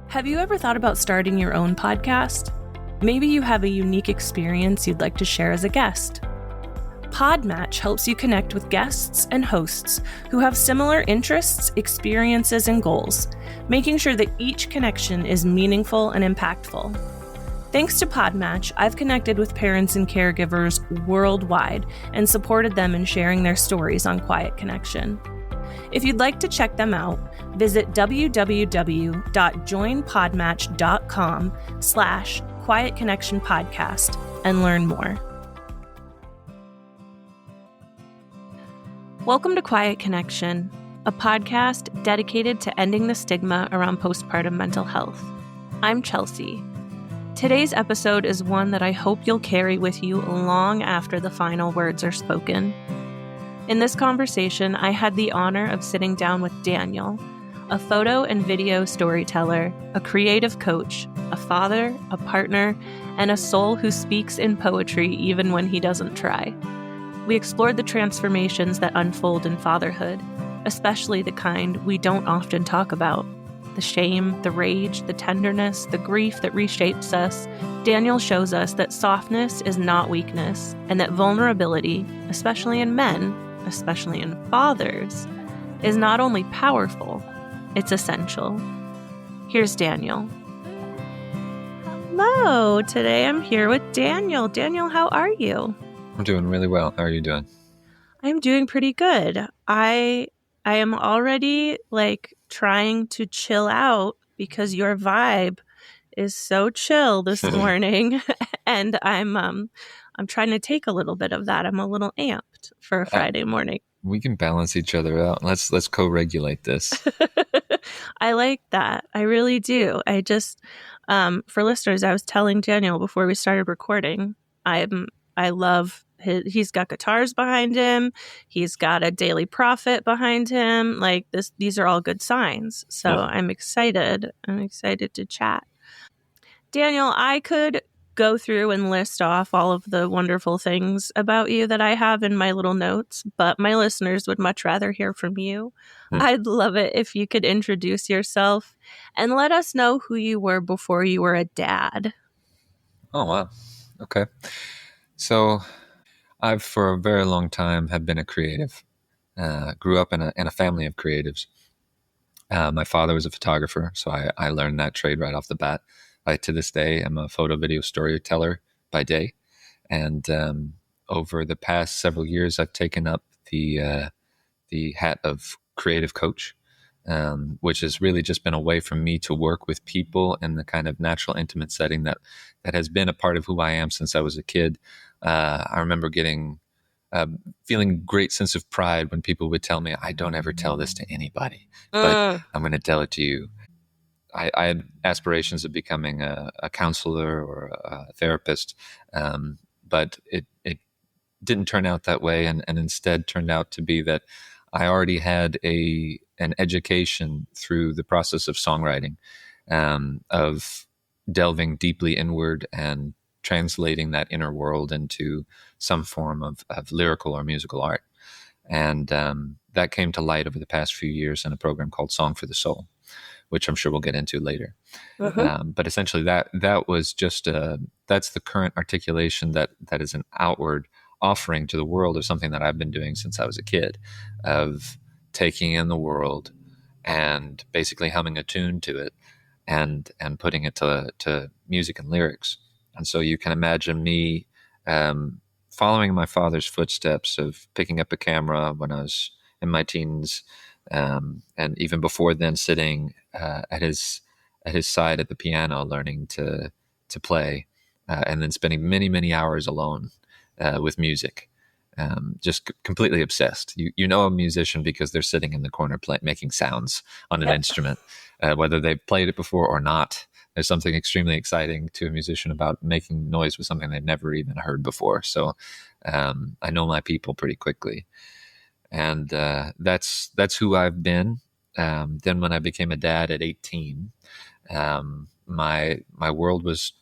Have you ever thought about starting your own podcast? Maybe you have a unique experience you'd like to share as a guest. Podmatch helps you connect with guests and hosts who have similar interests, experiences, and goals, making sure that each connection is meaningful and impactful. Thanks to Podmatch, I've connected with parents and caregivers worldwide and supported them in sharing their stories on Quiet Connection. If you'd like to check them out, visit www.joinpodmatch.com/Quiet Connection Podcast and learn more. Welcome to Quiet Connection, a podcast dedicated to ending the stigma around postpartum mental health. I'm Chelsea. Today's episode is one that I hope you'll carry with you long after the final words are spoken. In this conversation, I had the honor of sitting down with Daniel, a photo and video storyteller, a creative coach, a father, a partner, and a soul who speaks in poetry even when he doesn't try. We explored the transformations that unfold in fatherhood, especially the kind we don't often talk about. The shame, the rage, the tenderness, the grief that reshapes us. Daniel shows us that softness is not weakness, and that vulnerability, especially in men, especially in fathers, is not only powerful, it's essential. Here's Daniel. Hello, today I'm here with Daniel. Daniel, how are you? I'm doing really well. How are you doing? I'm doing pretty good. I am already trying to chill out because your vibe is so chill this morning, and I'm trying to take a little bit of that. I'm a little amped for a Friday morning. We can balance each other out. Let's co-regulate this. I like that. I really do. I just for listeners, I was telling Daniel before we started recording, I love he's got guitars behind him. He's got a daily prophet behind him. These are all good signs. So I'm excited. I'm excited to chat. Daniel, I could go through and list off all of the wonderful things about you that I have in my little notes, but my listeners would much rather hear from you. I'd love it if you could introduce yourself and let us know who you were before you were a dad. Oh, wow. Okay. So I've, for a very long time, have been a creative. Grew up in a family of creatives. My father was a photographer, so I learned that trade right off the bat. To this day, I'm a photo video storyteller by day. And over the past several years, I've taken up the hat of creative coach, which has really just been a way for me to work with people in the kind of natural, intimate setting that has been a part of who I am since I was a kid. I remember feeling great sense of pride when people would tell me, I don't ever tell this to anybody, but I'm going to tell it to you. I had aspirations of becoming a counselor or a therapist, but it didn't turn out that way, and instead turned out to be that I already had an education through the process of songwriting, of delving deeply inward and translating that inner world into some form of lyrical or musical art. And that came to light over the past few years in a program called Song for the Soul, which I'm sure we'll get into later. But essentially that was just that's the current articulation that is an outward offering to the world of something that I've been doing since I was a kid, of taking in the world and basically humming a tune to it and putting it to music and lyrics. And so you can imagine me following my father's footsteps of picking up a camera when I was in my teens, and even before then sitting at his side at the piano learning to play, and then spending many, many hours alone with music, just completely obsessed. You know a musician because they're sitting in the corner making sounds on an instrument, whether they've played it before or not. There's something extremely exciting to a musician about making noise with something they've never even heard before. So I know my people pretty quickly. And that's who I've been. Then when I became a dad at 18, my world was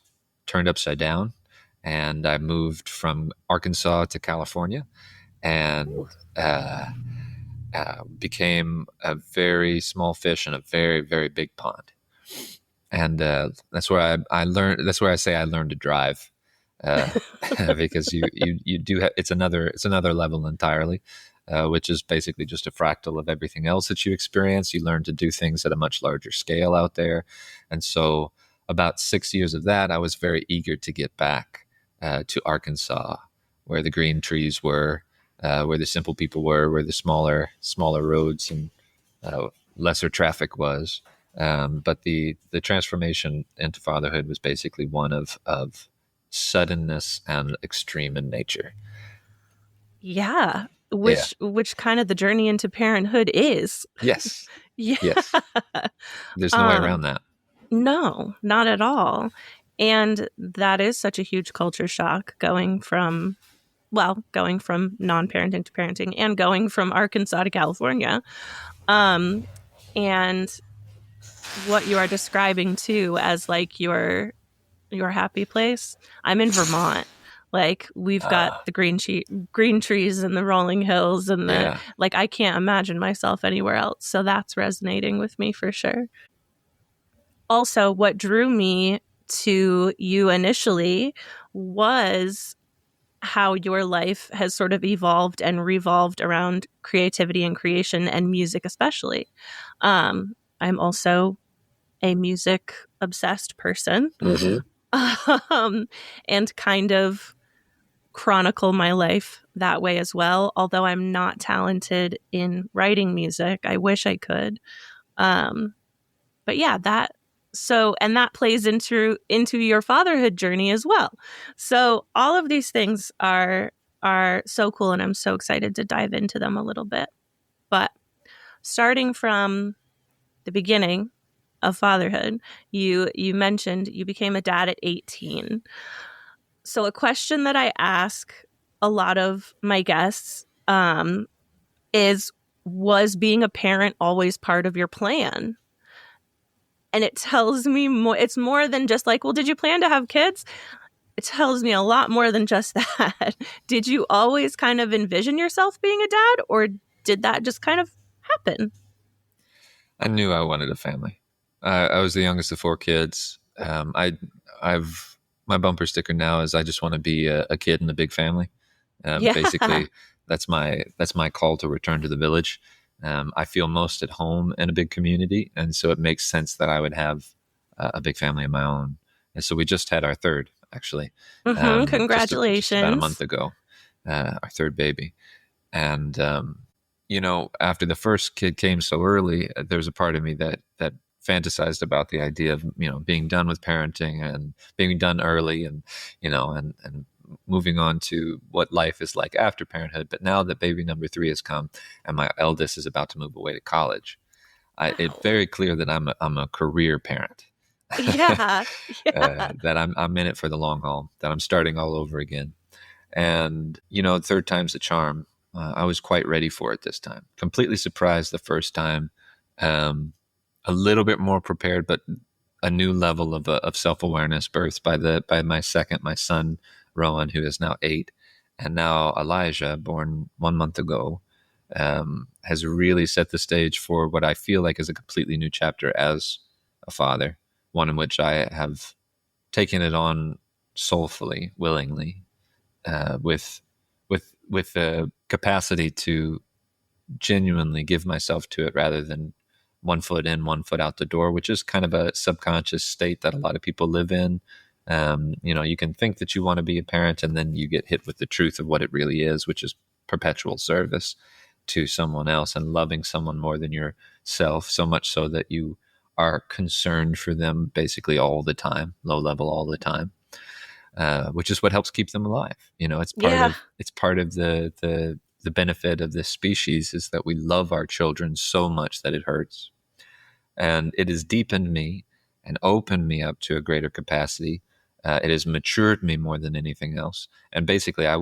turned upside down, and I moved from Arkansas to California, and became a very small fish in a very, very big pond. And that's where I learned. That's where I say I learned to drive, uh, because you do it's another level entirely, which is basically just a fractal of everything else that you experience. You learn to do things at a much larger scale out there, and so about 6 years of that, I was very eager to get back to Arkansas, where the green trees were, where the simple people were, where the smaller roads and uh, lesser traffic was. But the transformation into fatherhood was basically one of suddenness and extreme in nature. Yeah. Yeah. Which kind of the journey into parenthood is. Yes. Yeah. Yes. There's no way Um, around that. no, not at all. And that is such a huge culture shock going from non-parenting to parenting and going from Arkansas to California. And what you are describing too as like your happy place. I'm in Vermont. Like we've got Uh, the green trees and the rolling hills and the yeah. like I can't imagine myself anywhere else. So that's resonating with me for sure. Also, what drew me to you initially was how your life has sort of evolved and revolved around creativity and creation and music especially. I'm also a music obsessed person. Mm-hmm. um, and kind of chronicle my life that way as well. Although I'm not talented in writing music, I wish I could. Um, but yeah, and that plays into your fatherhood journey as well. So all of these things are so cool, and I'm so excited to dive into them a little bit. But starting from the beginning of fatherhood, you mentioned you became a dad at 18. So a question that I ask a lot of my guests is, was being a parent always part of your plan? And it tells me more. It's more than just like, well, did you plan to have kids? It tells me a lot more than just that. Did you always kind of envision yourself being a dad, or did that just kind of happen? I knew I wanted a family. I was the youngest of four kids. I've my bumper sticker now is I just want to be a kid in a big family. Yeah. Basically, that's my call to return to the village. I feel most at home in a big community, and so it makes sense that I would have a big family of my own. And so we just had our third, actually, just about a month Congratulations. ago, our third baby. And after the first kid came so early, there was a part of me that fantasized about the idea of being done with parenting and being done early, and and moving on to what life is like after parenthood. But now that baby number three has come and my eldest is about to move away to college, it's Wow. very clear that I'm a career parent. Yeah. Yeah. That I'm in it for the long haul, that I'm starting all over again. And, third time's the charm. I was quite ready for it this time. Completely surprised the first time. Um, a little bit more prepared, but a new level of self awareness birthed by my son Rowan, who is now 8, and now Elijah, born 1 month ago, has really set the stage for what I feel like is a completely new chapter as a father, one in which I have taken it on soulfully, willingly, with the capacity to genuinely give myself to it rather than one foot in, one foot out the door, which is kind of a subconscious state that a lot of people live in. You can think that you want to be a parent, and then you get hit with the truth of what it really is, which is perpetual service to someone else and loving someone more than yourself, so much so that you are concerned for them basically all the time, low level all the time. Which is what helps keep them alive. It's part Yeah. of the benefit of this species is that we love our children so much that it hurts, and it has deepened me and opened me up to a greater capacity. It has matured me more than anything else, and basically, I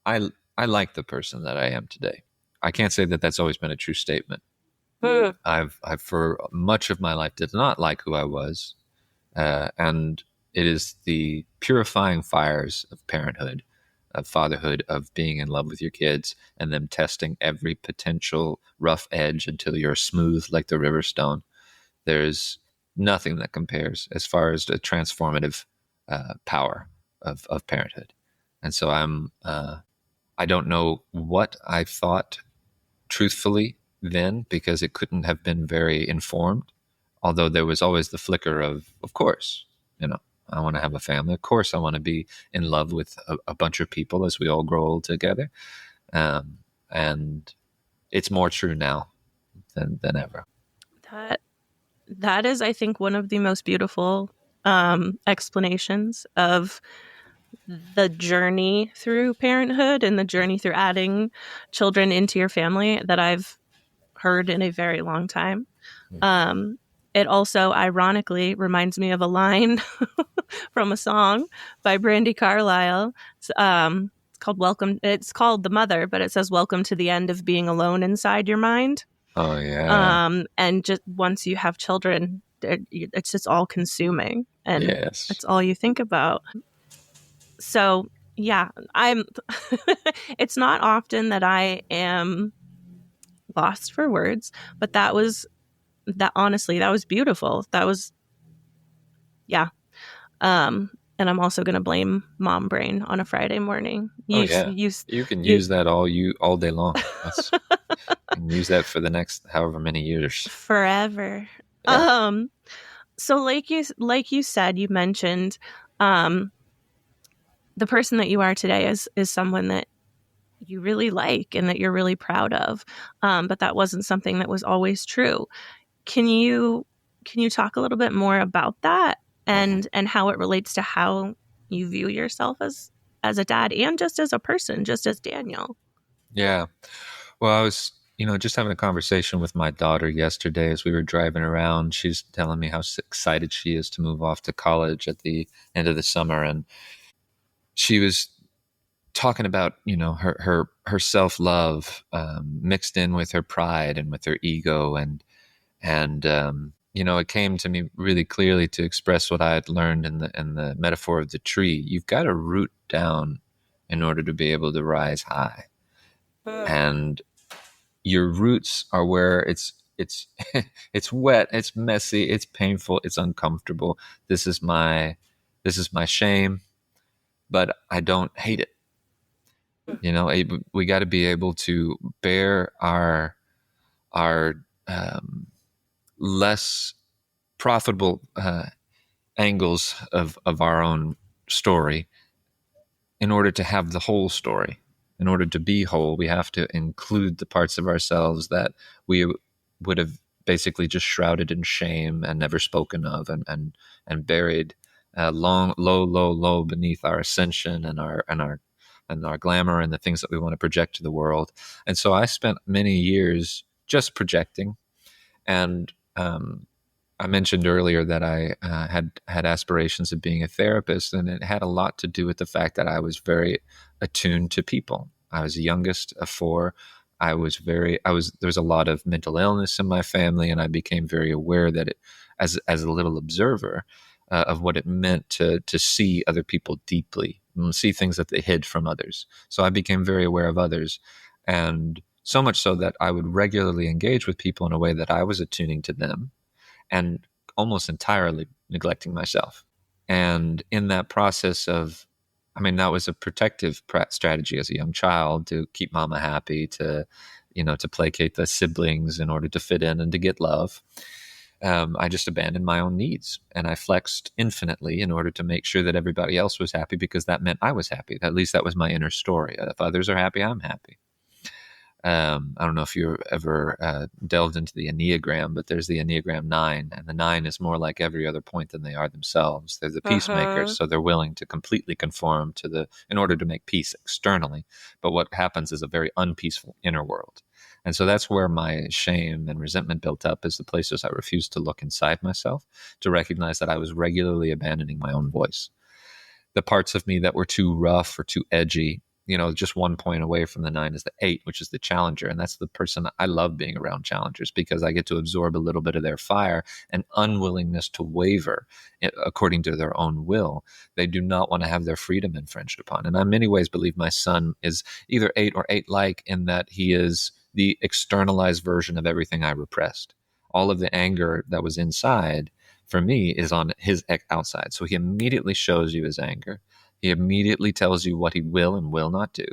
I like the person that I am today. I can't say that that's always been a true statement. Hmm. I've for much of my life did not like who I was, and it is the purifying fires of parenthood, of fatherhood, of being in love with your kids and them testing every potential rough edge until you're smooth like the river stone. There's nothing that compares as far as the transformative power of parenthood. And so I don't know what I thought truthfully then, because it couldn't have been very informed. Although there was always the flicker of course, I want to have a family. Of course, I want to be in love with a bunch of people as we all grow old together. And it's more true now than ever. That is, I think, one of the most beautiful explanations of the journey through parenthood and the journey through adding children into your family that I've heard in a very long time. It also ironically reminds me of a line from a song by Brandi Carlile. It's called Welcome. It's called The Mother, but it says, "Welcome to the end of being alone inside your mind." Oh yeah. And just once you have children, it's just all consuming, and Yes. it's all you think about. So yeah, I'm. It's not often that I am lost for words, but that was honestly, that was beautiful. That was, yeah. And I'm also going to blame mom brain on a Friday morning. You can use that all day long. And use that for the next however many years. Forever. Yeah. So like you said, you mentioned the person that you are today is someone that you really like and that you're really proud of. But that wasn't something that was always true. Can you talk a little bit more about that and how it relates to how you view yourself as a dad and just as a person, just as Daniel? Yeah. Well, I was, just having a conversation with my daughter yesterday as we were driving around. She's telling me how excited she is to move off to college at the end of the summer. And she was talking about, her self-love mixed in with her pride and with her ego. And it came to me really clearly to express what I had learned in the metaphor of the tree. You've got to root down in order to be able to rise high. And your roots are where it's it's wet, it's messy, it's painful, it's uncomfortable. This is my shame, but I don't hate it. We got to be able to bear our less profitable angles of our own story in order to have the whole story. In order to be whole, we have to include the parts of ourselves that we would have basically just shrouded in shame and never spoken of, and buried low beneath our ascension and our glamour and the things that we want to project to the world. And so I spent many years just projecting. And I mentioned earlier that I had aspirations of being a therapist, and it had a lot to do with the fact that I was very attuned to people. I was the youngest of four. There was a lot of mental illness in my family, and I became very aware that as a little observer of what it meant to see other people deeply, and see things that they hid from others. So I became very aware of others, and so much so that I would regularly engage with people in a way that I was attuning to them, and almost entirely neglecting myself. And in that process that was a protective strategy as a young child, to keep mama happy, to placate the siblings in order to fit in and to get love. I just abandoned my own needs, and I flexed infinitely in order to make sure that everybody else was happy, because that meant I was happy. At least that was my inner story. If others are happy, I'm happy. I don't know if you ever delved into the Enneagram, but there's the Enneagram 9, and the 9 is more like every other point than they are themselves. They're the peacemakers, so they're willing to completely conform in order to make peace externally. But what happens is a very unpeaceful inner world. And so that's where my shame and resentment built up, is the places I refused to look inside myself, to recognize that I was regularly abandoning my own voice. The parts of me that were too rough or too edgy, just 1 point away from the 9 is the 8, which is the challenger. And that's the person I love being around, challengers, because I get to absorb a little bit of their fire and unwillingness to waver according to their own will. They do not want to have their freedom infringed upon. And I in many ways believe my son is either 8 or 8-like, in that he is the externalized version of everything I repressed. All of the anger that was inside for me is on his outside. So he immediately shows you his anger. He immediately tells you what he will and will not do.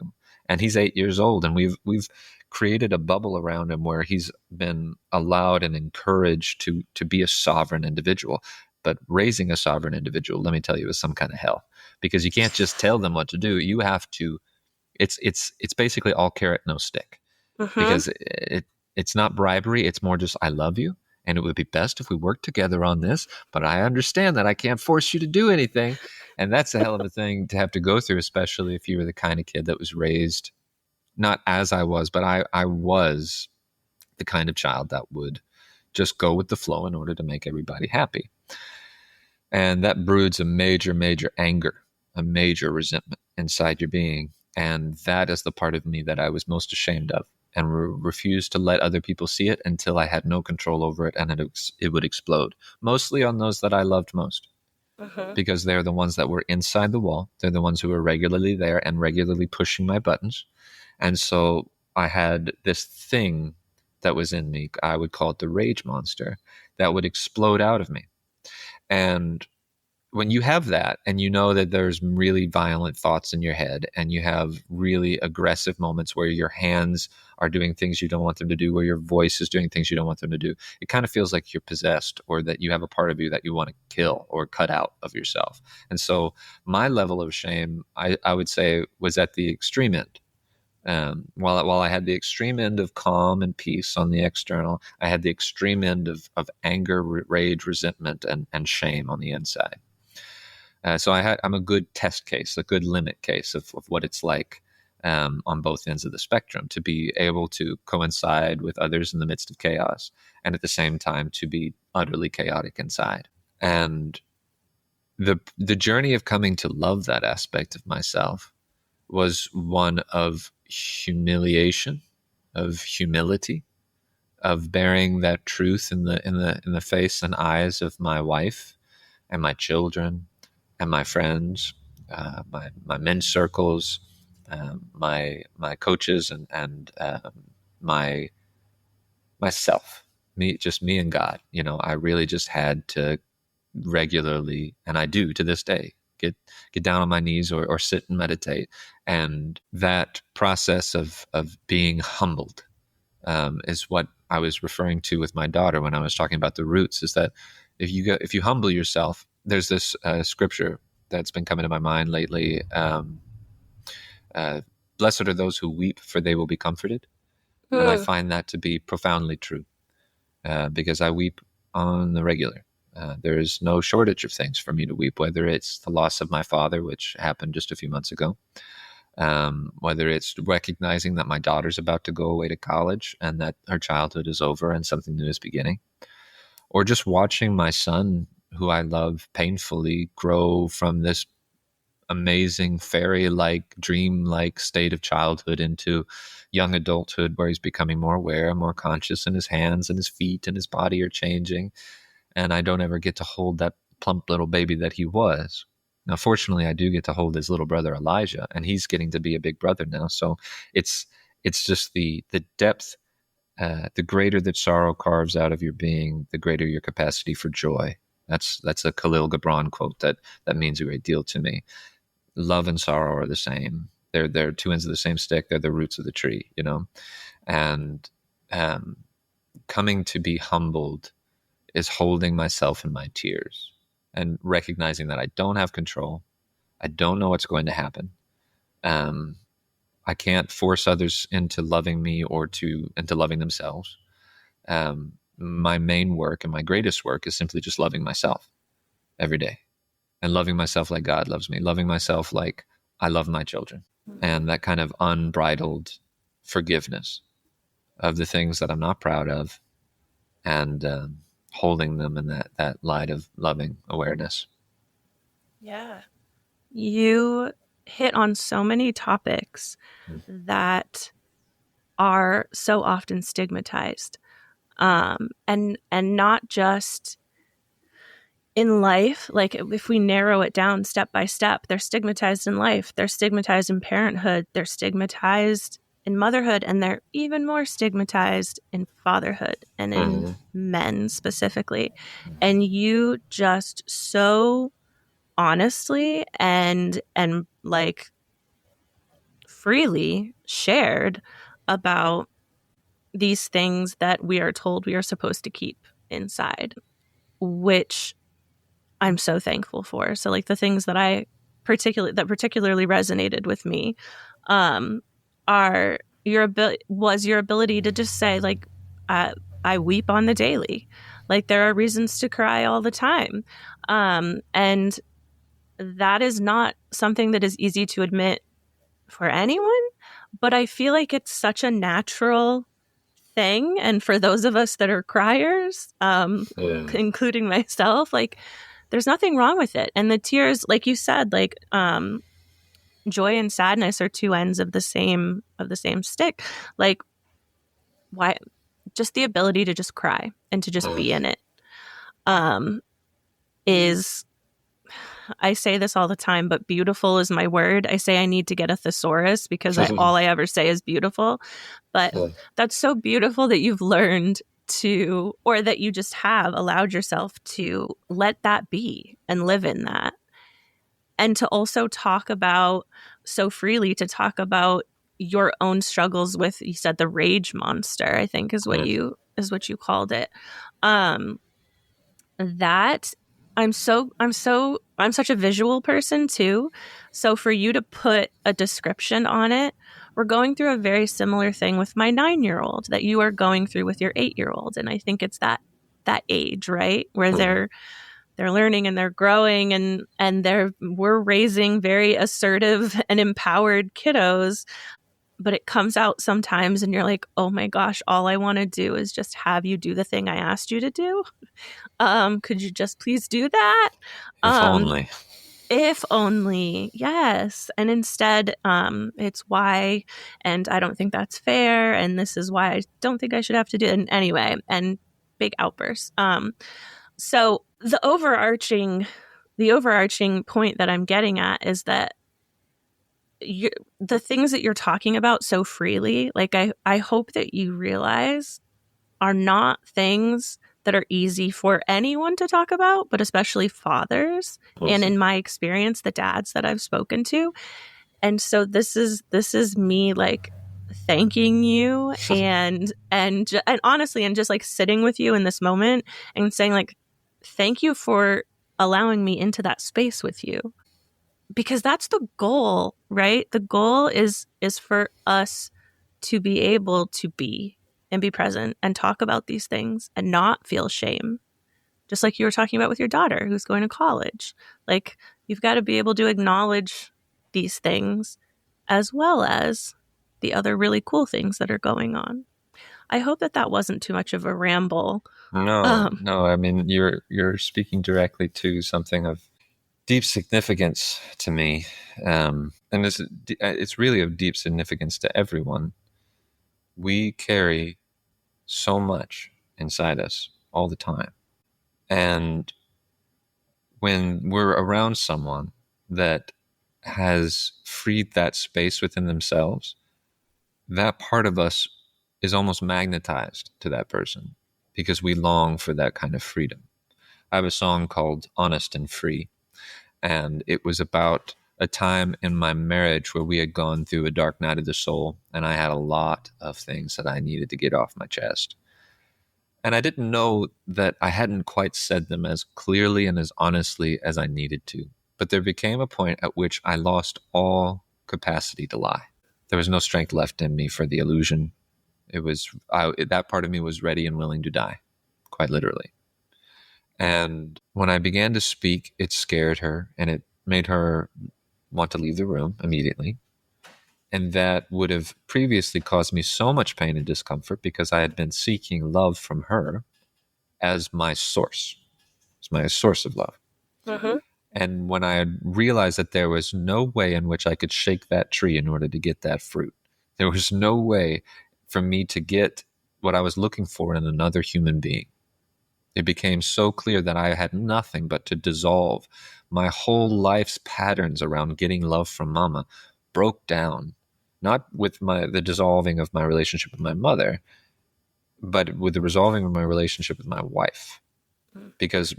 And he's 8 years old, and we've created a bubble around him where he's been allowed and encouraged to be a sovereign individual. But raising a sovereign individual, let me tell you, is some kind of hell, because you can't just tell them what to do. You have to. It's basically all carrot, no stick, because it's not bribery. It's more just, I love you, and it would be best if we worked together on this. But I understand that I can't force you to do anything, and that's a hell of a thing to have to go through, especially if you were the kind of kid that was raised not as I was, but I was the kind of child that would just go with the flow in order to make everybody happy. And that broods a major, major anger, a major resentment inside your being. And that is the part of me that I was most ashamed of, and refused to let other people see it until I had no control over it, and it would explode. Mostly on those that I loved most, because they're the ones that were inside the wall. They're the ones who were regularly there and regularly pushing my buttons. And so I had this thing that was in me, I would call it the rage monster, that would explode out of me. And when you have that, and you know that there's really violent thoughts in your head, and you have really aggressive moments where your hands are doing things you don't want them to do, where your voice is doing things you don't want them to do, it kind of feels like you're possessed, or that you have a part of you that you want to kill or cut out of yourself. And so my level of shame, I would say, was at the extreme end. While I had the extreme end of calm and peace on the external, I had the extreme end of anger, rage, resentment, and shame on the inside. So I'm a good test case, a good limit case of what it's like on both ends of the spectrum, to be able to coincide with others in the midst of chaos, and at the same time to be utterly chaotic inside. And the journey of coming to love that aspect of myself was one of humiliation, of humility, of bearing that truth in the face and eyes of my wife and my children and my friends, my men's circles, my coaches, and my myself, me and God. I really just had to regularly, and I do to this day, get down on my knees or sit and meditate. And that process of being humbled is what I was referring to with my daughter when I was talking about the roots. Is that if you humble yourself, there's this scripture that's been coming to my mind lately. Blessed are those who weep, for they will be comforted. And I find that to be profoundly true, because I weep on the regular. There is no shortage of things for me to weep, whether it's the loss of my father, which happened just a few months ago, whether it's recognizing that my daughter's about to go away to college and that her childhood is over and something new is beginning, or just watching my son, who I love painfully, grow from this amazing fairy-like, dream-like state of childhood into young adulthood, where he's becoming more aware, more conscious, and his hands and his feet and his body are changing. And I don't ever get to hold that plump little baby that he was. Now, fortunately, I do get to hold his little brother Elijah, and he's getting to be a big brother now. So it's just the depth. The greater that sorrow carves out of your being, the greater your capacity for joy. That's a Khalil Gibran quote that means a great deal to me. Love and sorrow are the same. They're two ends of the same stick. They're the roots of the tree, And coming to be humbled is holding myself in my tears and recognizing that I don't have control. I don't know what's going to happen. I can't force others into loving me or into loving themselves. My main work and my greatest work is simply just loving myself every day, and loving myself like God loves me, loving myself like I love my children, and that kind of unbridled forgiveness of the things that I'm not proud of, and holding them in that light of loving awareness. Yeah. You hit on so many topics that are so often stigmatized. And not just in life, like if we narrow it down step by step, they're stigmatized in life, they're stigmatized in parenthood, they're stigmatized in motherhood, and they're even more stigmatized in fatherhood and in men specifically. And you just so honestly and like freely shared about these things that we are told we are supposed to keep inside, which I'm so thankful for. So like the things that particularly resonated with me um are your ability to just say like uh, I weep on the daily. Like there are reasons to cry all the time. And that is not something that is easy to admit for anyone, but I feel like it's such a natural thing. And for those of us that are criers, including myself, like there's nothing wrong with it. And the tears, like you said, like joy and sadness are two ends of the same stick. Like why just the ability to just cry and to just be in it is, I say this all the time, but beautiful is my word. I say I need to get a thesaurus because all I ever say is beautiful. But that's so beautiful that you've learned to, or that you just have allowed yourself to let that be and live in that. And to also talk about so freely, to talk about your own struggles with, you said the rage monster, I think is what you called it. That I'm such a visual person too. So for you to put a description on it, we're going through a very similar thing with my 9-year-old that you are going through with your 8-year-old. And I think it's that age, right? Where they're learning and they're growing and we're raising very assertive and empowered kiddos, but it comes out sometimes and you're like, oh my gosh, all I want to do is just have you do the thing I asked you to do. Could you just please do that? If only. If only, yes. And instead, it's why, and I don't think that's fair, and this is why I don't think I should have to do it. And anyway, and big outbursts. So the overarching point that I'm getting at is that the things that you're talking about so freely, like I hope that you realize are not things that are easy for anyone to talk about, but especially fathers. Awesome. And in my experience, the dads that I've spoken to. And so this is me like thanking you and honestly, and just like sitting with you in this moment and saying like, thank you for allowing me into that space with you. Because that's the goal, right? The goal is for us to be able to be and be present and talk about these things and not feel shame. Just like you were talking about with your daughter who's going to college. Like you've got to be able to acknowledge these things as well as the other really cool things that are going on. I hope that wasn't too much of a ramble. No. I mean, you're speaking directly to something of deep significance to me, and it's really of deep significance to everyone. We carry so much inside us all the time, and when we're around someone that has freed that space within themselves, that part of us is almost magnetized to that person because we long for that kind of freedom. I have a song called Honest and Free, and it was about a time in my marriage where we had gone through a dark night of the soul, and I had a lot of things that I needed to get off my chest. And I didn't know that I hadn't quite said them as clearly and as honestly as I needed to. But there became a point at which I lost all capacity to lie. There was no strength left in me for the illusion. That part of me was ready and willing to die, quite literally. And when I began to speak, it scared her and it made her want to leave the room immediately. And that would have previously caused me so much pain and discomfort because I had been seeking love from her as my source. It's my source of love. Mm-hmm. And when I had realized that there was no way in which I could shake that tree in order to get that fruit, there was no way for me to get what I was looking for in another human being. It became so clear that I had nothing but to dissolve. My whole life's patterns around getting love from mama broke down. not with the dissolving of my relationship with my mother, but with the resolving of my relationship with my wife. Because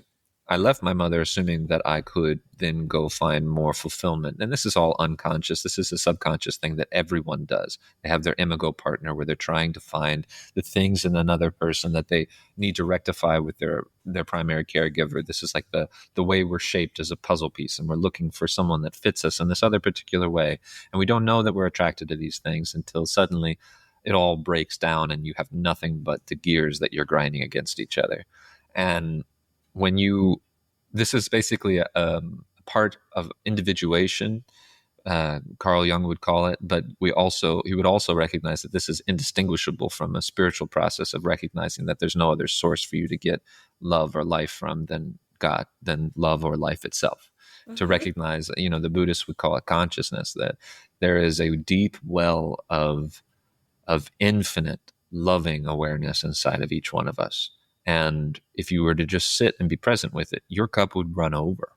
I left my mother assuming that I could then go find more fulfillment. And this is all unconscious. This is a subconscious thing that everyone does. They have their imago partner where they're trying to find the things in another person that they need to rectify with their primary caregiver. This is like the way we're shaped as a puzzle piece, and we're looking for someone that fits us in this other particular way. And we don't know that we're attracted to these things until suddenly it all breaks down and you have nothing but the gears that you're grinding against each other. And this is basically a part of individuation, Carl Jung would call it, but he would also recognize that this is indistinguishable from a spiritual process of recognizing that there's no other source for you to get love or life from than God, than love or life itself. To recognize, the Buddhists would call it consciousness, that there is a deep well of infinite loving awareness inside of each one of us. And if you were to just sit and be present with it, your cup would run over.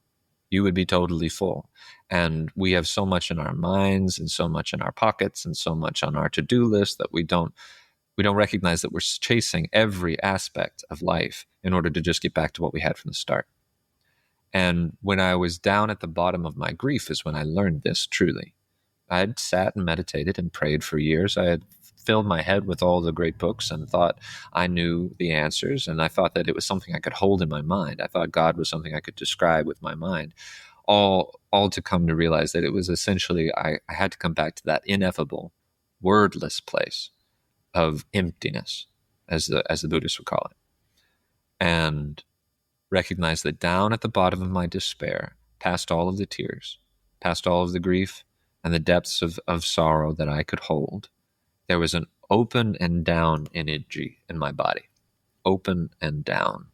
You would be totally full. And we have so much in our minds and so much in our pockets and so much on our to-do list that we don't recognize that we're chasing every aspect of life in order to just get back to what we had from the start. And when I was down at the bottom of my grief is when I learned this truly. I had sat and meditated and prayed for years. I had filled my head with all the great books and thought I knew the answers, and I thought that it was something I could hold in my mind. I thought God was something I could describe with my mind, all to come to realize that it was essentially I had to come back to that ineffable, wordless place of emptiness, as the Buddhists would call it, and recognize that down at the bottom of my despair, past all of the tears, past all of the grief, and the depths of sorrow that I could hold, there was an open and down energy in my body, open and down,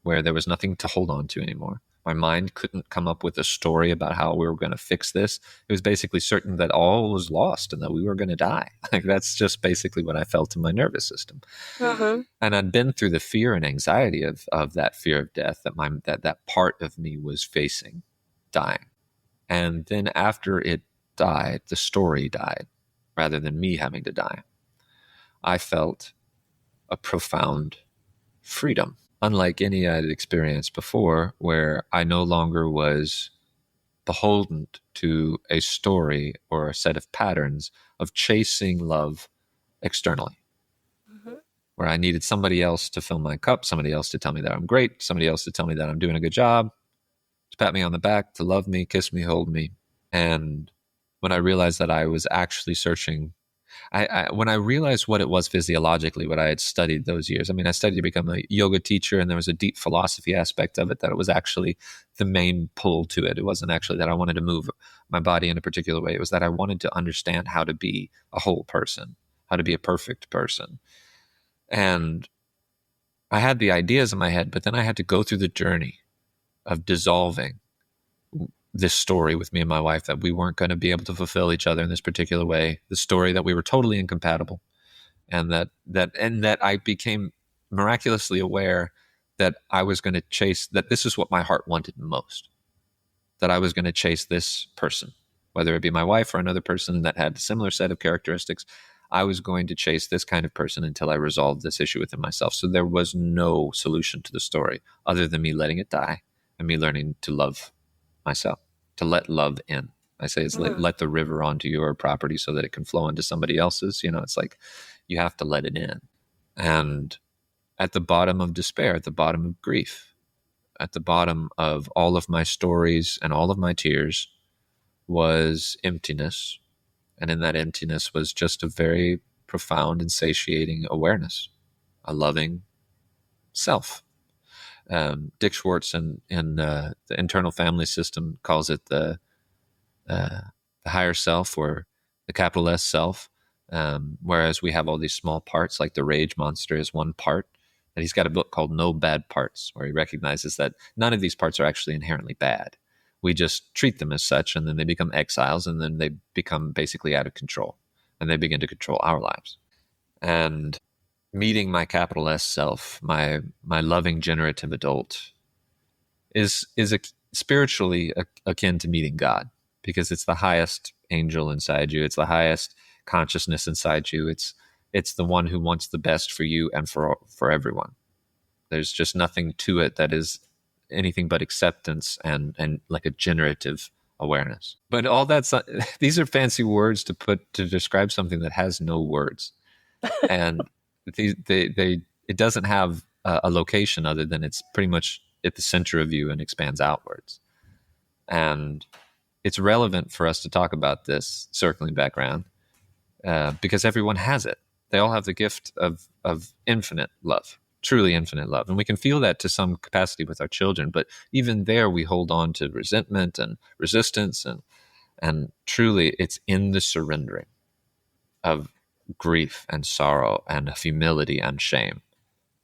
where there was nothing to hold on to anymore. My mind couldn't come up with a story about how we were going to fix this. It was basically certain that all was lost and that we were going to die. Like, that's just basically what I felt in my nervous system. And I'd been through the fear and anxiety of that fear of death that part of me was facing dying. And then after it died, the story died, rather than me having to die. I felt a profound freedom, unlike any I had experienced before, where I no longer was beholden to a story or a set of patterns of chasing love externally, where I needed somebody else to fill my cup, somebody else to tell me that I'm great, somebody else to tell me that I'm doing a good job, to pat me on the back, to love me, kiss me, hold me. And when I realized that I was actually searching, when I realized what it was physiologically, what I had studied those years, I studied to become a yoga teacher, and there was a deep philosophy aspect of it that it was actually the main pull to it. It wasn't actually that I wanted to move my body in a particular way. It was that I wanted to understand how to be a whole person, how to be a perfect person. And I had the ideas in my head, but then I had to go through the journey of dissolving this story with me and my wife, that we weren't going to be able to fulfill each other in this particular way, the story that we were totally incompatible, and that I became miraculously aware that I was going to chase, that this is what my heart wanted most, that I was going to chase this person, whether it be my wife or another person that had a similar set of characteristics. I was going to chase this kind of person until I resolved this issue within myself. So there was no solution to the story other than me letting it die and me learning to love myself, to let love in. I say it's let the river onto your property so that it can flow into somebody else's. It's like you have to let it in. And at the bottom of despair, at the bottom of grief, at the bottom of all of my stories and all of my tears was emptiness. And in that emptiness was just a very profound and satiating awareness, a loving self. Dick Schwartz in the internal family system calls it the higher self, or the capital S self, whereas we have all these small parts, like the rage monster is one part. And he's got a book called No Bad Parts, where he recognizes that none of these parts are actually inherently bad. We just treat them as such, and then they become exiles, and then they become basically out of control, and they begin to control our lives. And meeting my capital S self, my loving, generative adult, is spiritually akin to meeting God. because it's the highest angel inside you. It's the highest consciousness inside you. It's the one who wants the best for you and for everyone. There's just nothing to it that is anything but acceptance and like a generative awareness. But all that's these are fancy words to describe something that has no words, and they it doesn't have a location other than it's pretty much at the center of you and expands outwards. And it's relevant for us to talk about this, circling back around, because everyone has it. They all have the gift of infinite love, truly infinite love. And we can feel that to some capacity with our children, but even there we hold on to resentment and resistance, and truly it's in the surrendering of grief and sorrow and humility and shame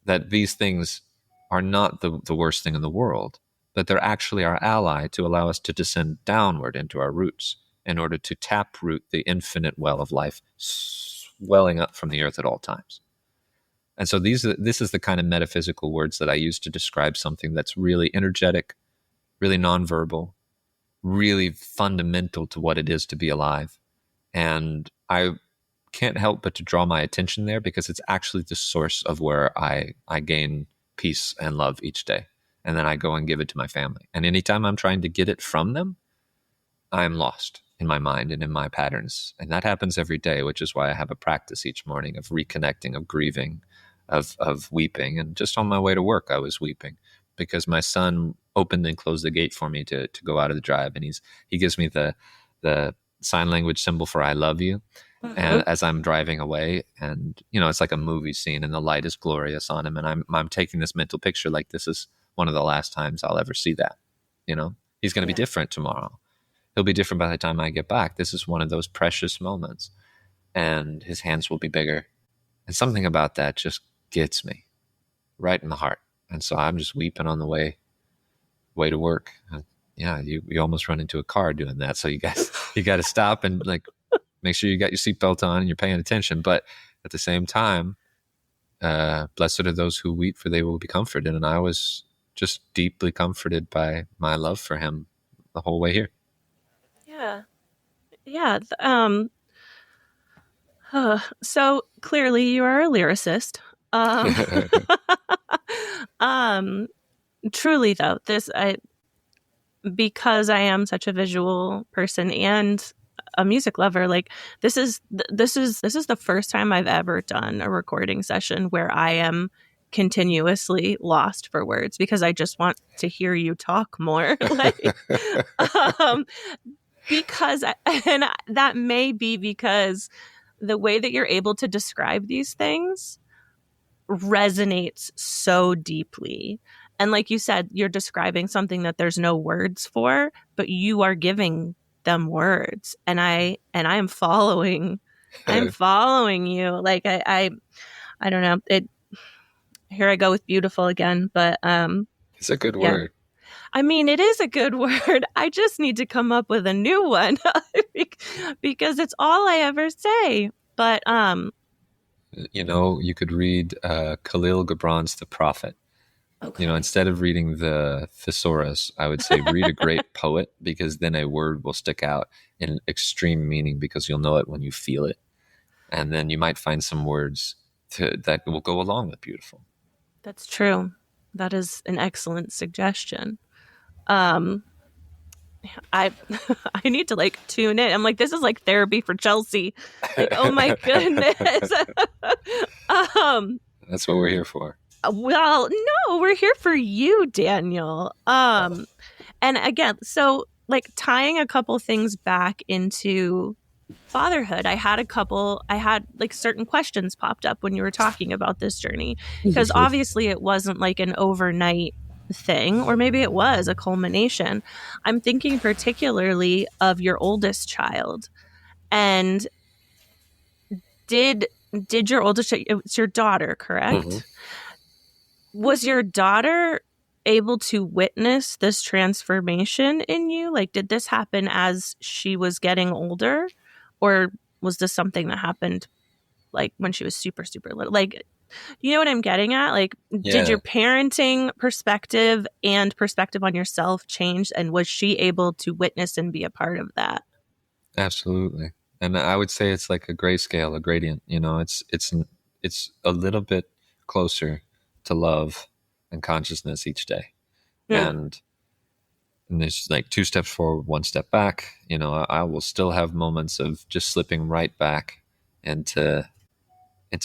that these things are not the worst thing in the world, but they're actually our ally to allow us to descend downward into our roots in order to taproot the infinite well of life swelling up from the earth at all times. And so this is the kind of metaphysical words that I use to describe something that's really energetic, really nonverbal, really fundamental to what it is to be alive. And I can't help but to draw my attention there because it's actually the source of where I gain peace and love each day. And then I go and give it to my family. And anytime I'm trying to get it from them, I'm lost in my mind and in my patterns. And that happens every day, which is why I have a practice each morning of reconnecting, of grieving, of weeping. And just on my way to work, I was weeping because my son opened and closed the gate for me to go out of the drive. And he gives me the sign language symbol for I love you. And as I'm driving away, and it's like a movie scene, and the light is glorious on him, and I'm taking this mental picture like this is one of the last times I'll ever see that. He's going to be different tomorrow. He'll be different by the time I get back. This is one of those precious moments, and his hands will be bigger, and something about that just gets me right in the heart. And so I'm just weeping on the way to work. And you almost run into a car doing that, so you got to stop and like. Make sure you got your seatbelt on and you're paying attention. But at the same time, blessed are those who weep, for they will be comforted. And I was just deeply comforted by my love for him the whole way here. Yeah. Yeah. So clearly you are a lyricist. Truly though, because I am such a visual person and a music lover, like this is the first time I've ever done a recording session where I am continuously lost for words because I just want to hear you talk more. Because that may be because the way that you're able to describe these things resonates so deeply. And like you said, you're describing something that there's no words for, but you are giving them words, and I am following you. Like I don't know it. Here I go with beautiful again, but it's a good word. I mean, it is a good word. I just need to come up with a new one because it's all I ever say. But you could read Khalil Gibran's The Prophet. Okay. Instead of reading the thesaurus, I would say read a great poet, because then a word will stick out in extreme meaning because you'll know it when you feel it. And then you might find some words that will go along with beautiful. That's true. That is an excellent suggestion. I I need to like tune in. I'm like, this is like therapy for Chelsea. Like, oh my goodness. That's what we're here for. Well, no, we're here for you, Daniel. And again, so like tying a couple things back into fatherhood, I had like certain questions popped up when you were talking about this journey, because obviously it wasn't like an overnight thing, or maybe it was a culmination. I'm thinking particularly of your oldest child. And did your oldest, it's your daughter, correct? Mm-hmm. Was your daughter able to witness this transformation in you? Like, did this happen as she was getting older, or was this something that happened like when she was super, super little? Like, You know what I'm getting at? Like, did Yeah, your parenting perspective and perspective on yourself change? And was she able to witness and be a part of that? absolutely. And I would say it's like a grayscale, a gradient. It's a little bit closer to love and consciousness each day. Hmm. And there's like two steps forward, one step back. I will still have moments of just slipping right back into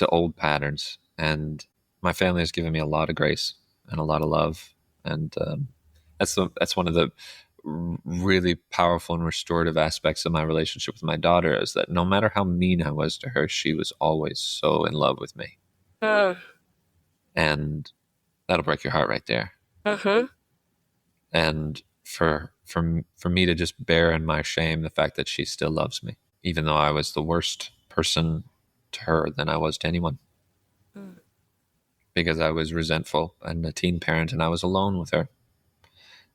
old patterns. And my family has given me a lot of grace and a lot of love. And that's one of the really powerful and restorative aspects of my relationship with my daughter, is that no matter how mean I was to her, she was always so in love with me. Mm. And that'll break your heart right there. Mm-hmm. And for me to just bear in my shame the fact that she still loves me, even though I was the worst person to her than I was to anyone, Mm. because I was resentful and a teen parent, and I was alone with her,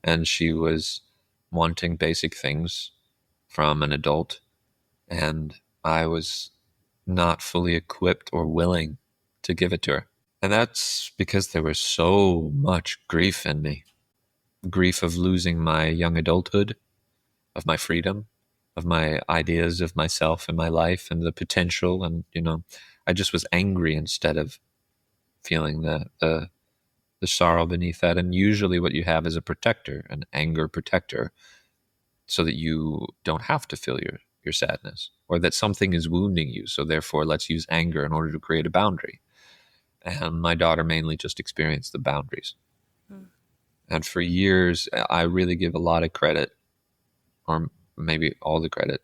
and she was wanting basic things from an adult, and I was not fully equipped or willing to give it to her. And that's because there was so much grief in me, grief of losing my young adulthood, of my freedom, of my ideas of myself and my life and the potential. And, I just was angry instead of feeling the sorrow beneath that. And usually what you have is a protector, an anger protector, so that you don't have to feel your sadness, or that something is wounding you. So therefore, let's use anger in order to create a boundary. And my daughter mainly just experienced the boundaries. Mm. And for years, I really give a lot of credit, or maybe all the credit,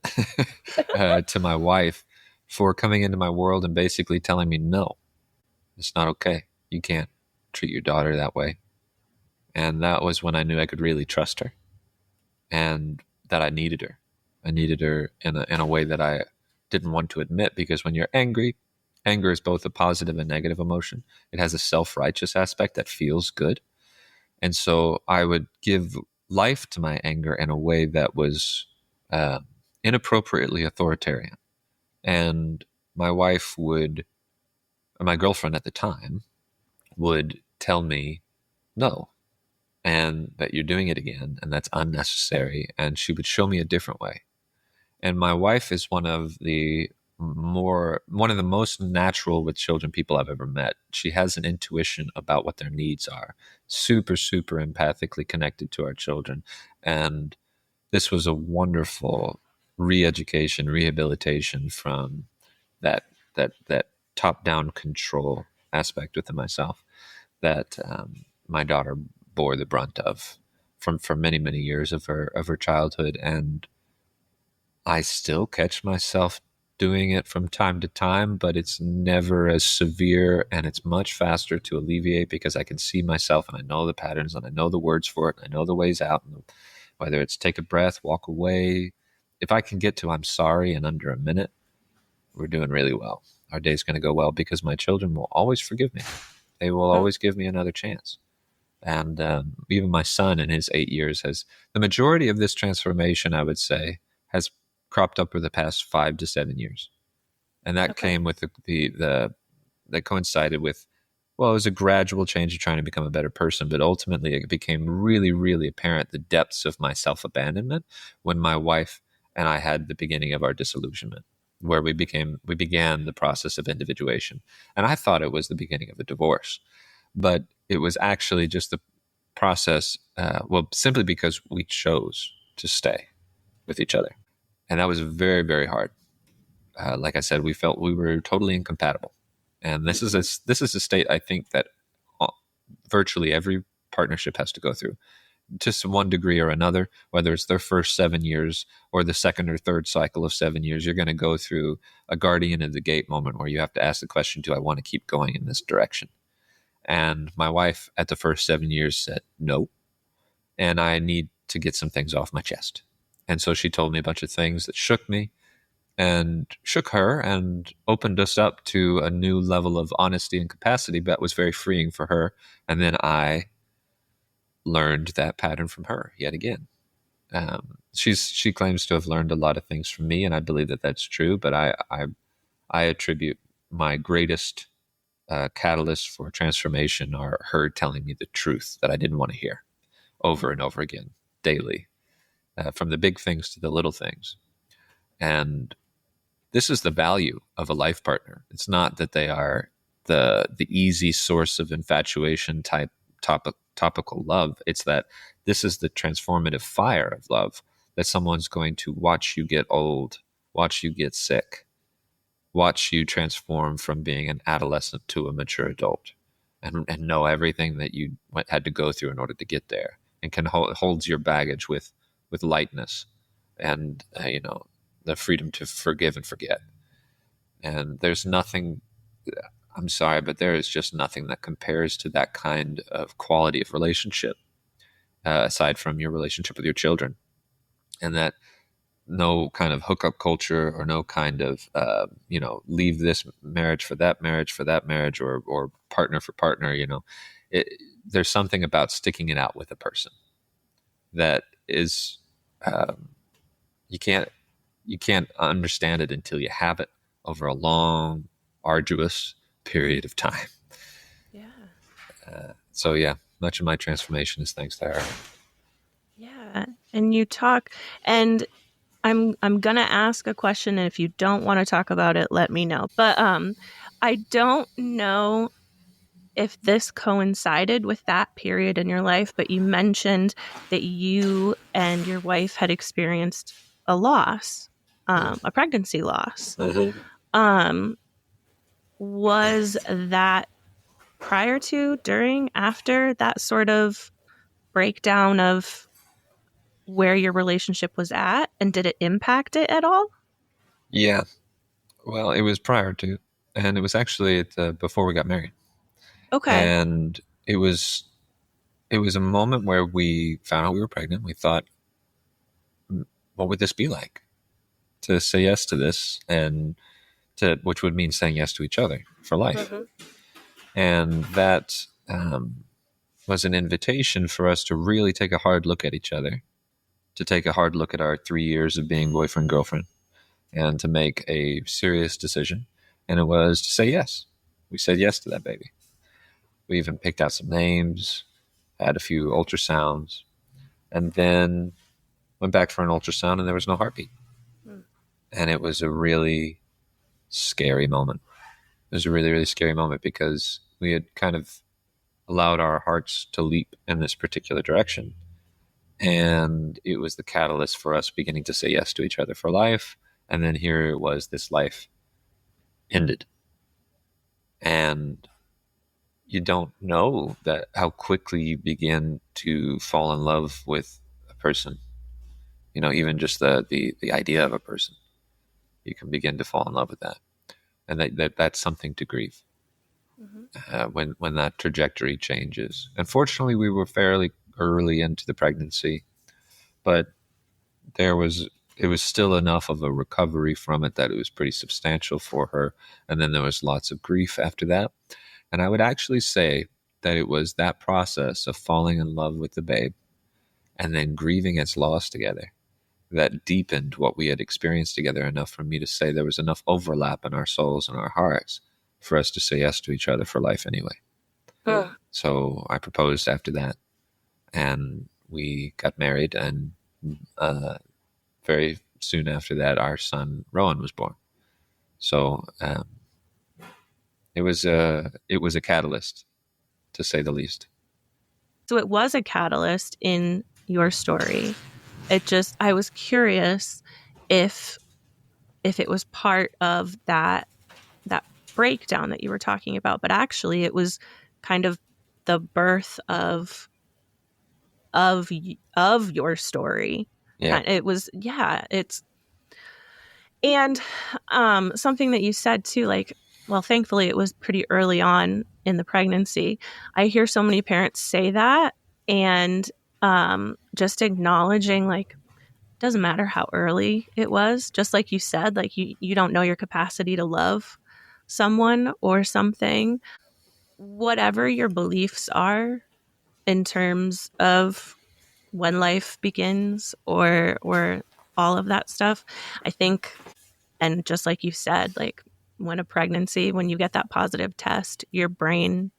to my wife for coming into my world and basically telling me, no, it's not okay. You can't treat your daughter that way. And that was when I knew I could really trust her, and that I needed her. I needed her in a way that I didn't want to admit, because when you're angry, anger is both a positive and negative emotion. It has a self-righteous aspect that feels good. And so I would give life to my anger in a way that was uh, inappropriately authoritarian. And my wife would, or my girlfriend at the time, would tell me no, and that you're doing it again, and that's unnecessary. And she would show me a different way. And my wife is one of the most natural with children people I've ever met. She has an intuition about what their needs are, super, super empathically connected to our children. And this was a wonderful re-education, rehabilitation from that that top-down control aspect within myself that my daughter bore the brunt of from for many, many years of her childhood. And I still catch myself doing it from time to time, but it's never as severe, and it's much faster to alleviate because I can see myself and I know the patterns and I know the words for it. And I know the ways out, and whether it's take a breath, walk away. If I can get to I'm sorry in under a minute, we're doing really well. Our day's going to go well because my children will always forgive me. They will Mm. always give me another chance. And even my son in his 8 years has the majority of this transformation, I would say, has cropped up for the past 5 to 7 years. And that Okay. came with that coincided with, well, it was a gradual change of trying to become a better person, but ultimately it became really, really apparent the depths of my self-abandonment when my wife and I had the beginning of our disillusionment, where we began the process of individuation. And I thought it was the beginning of a divorce, but it was actually just the process, well, simply because we chose to stay with each other. And that was very, very hard. Like I said, we felt we were totally incompatible. And this is a state I think that uh, virtually every partnership has to go through to one degree or another, whether it's their first 7 years or the second or third cycle of 7 years. You're going to go through a guardian of the gate moment where you have to ask the question, do I want to keep going in this direction? And my wife at the first 7 years said no, and I need to get some things off my chest. And so she told me a bunch of things that shook me and shook her and opened us up to a new level of honesty and capacity that was very freeing for her. And then I learned that pattern from her yet again. She claims to have learned a lot of things from me, and I believe that that's true. But I attribute my greatest catalysts for transformation are her telling me the truth that I didn't want to hear over and over again daily, from the big things to the little things. And this is the value of a life partner. It's not that they are the easy source of infatuation type topical love. It's that this is the transformative fire of love, that someone's going to watch you get old, watch you get sick, watch you transform from being an adolescent to a mature adult, and know everything that you had to go through in order to get there, and can holds your baggage with lightness, and the freedom to forgive and forget. And there's nothing, I'm sorry, but there is just nothing that compares to that kind of quality of relationship, aside from your relationship with your children. And that no kind of hookup culture, or no kind of, leave this marriage for that marriage, or partner for partner, there's something about sticking it out with a person that is, you can't understand it until you have it over a long, arduous period of time. Yeah. So yeah, much of my transformation is thanks to her. Yeah. And you talk, and I'm gonna ask a question, and if you don't want to talk about it, let me know. But I don't know if this coincided with that period in your life, but you mentioned that you and your wife had experienced a loss, a pregnancy loss. Was that prior to, during, after that sort of breakdown of where your relationship was at, and did it impact it at all? Yeah. Well, it was prior to, and it was actually before we got married. Okay. And it was a moment where we found out we were pregnant. We thought, what would this be like to say yes to this, and which would mean saying yes to each other for life. And that was an invitation for us to really take a hard look at each other, to take a hard look at our 3 years of being boyfriend, girlfriend, and to make a serious decision. And it was to say yes. We said yes to that baby. We even picked out some names, had a few ultrasounds, and then went back for an ultrasound, and there was no heartbeat. And it was a really scary moment. It was a really, really scary moment, because we had kind of allowed our hearts to leap in this particular direction. And it was the catalyst for us beginning to say yes to each other for life. And then here it was, this life ended. And you don't know that how quickly you begin to fall in love with a person. Even just the idea of a person, you can begin to fall in love with that. And that's something to grieve. When that trajectory changes. Unfortunately, we were fairly early into the pregnancy, but it was still enough of a recovery from it that it was pretty substantial for her. And then there was lots of grief after that. And I would actually say that it was that process of falling in love with the babe and then grieving its loss together that deepened what we had experienced together enough for me to say there was enough overlap in our souls and our hearts for us to say yes to each other for life anyway. So I proposed after that, and we got married, and very soon after that, our son Rowan was born. So it was a catalyst, to say the least. So it was a catalyst in your story. I was curious if it was part of that breakdown that you were talking about, but actually it was kind of the birth of your story. Yeah. It was, it's, and something that you said too, like, well, thankfully it was pretty early on in the pregnancy. I hear so many parents say that, and just acknowledging, like, doesn't matter how early it was, just like you said, like you don't know your capacity to love someone or something. Whatever your beliefs are in terms of when life begins, or all of that stuff, I think, and just like you said, like, when a pregnancy, when you get that positive test, your brain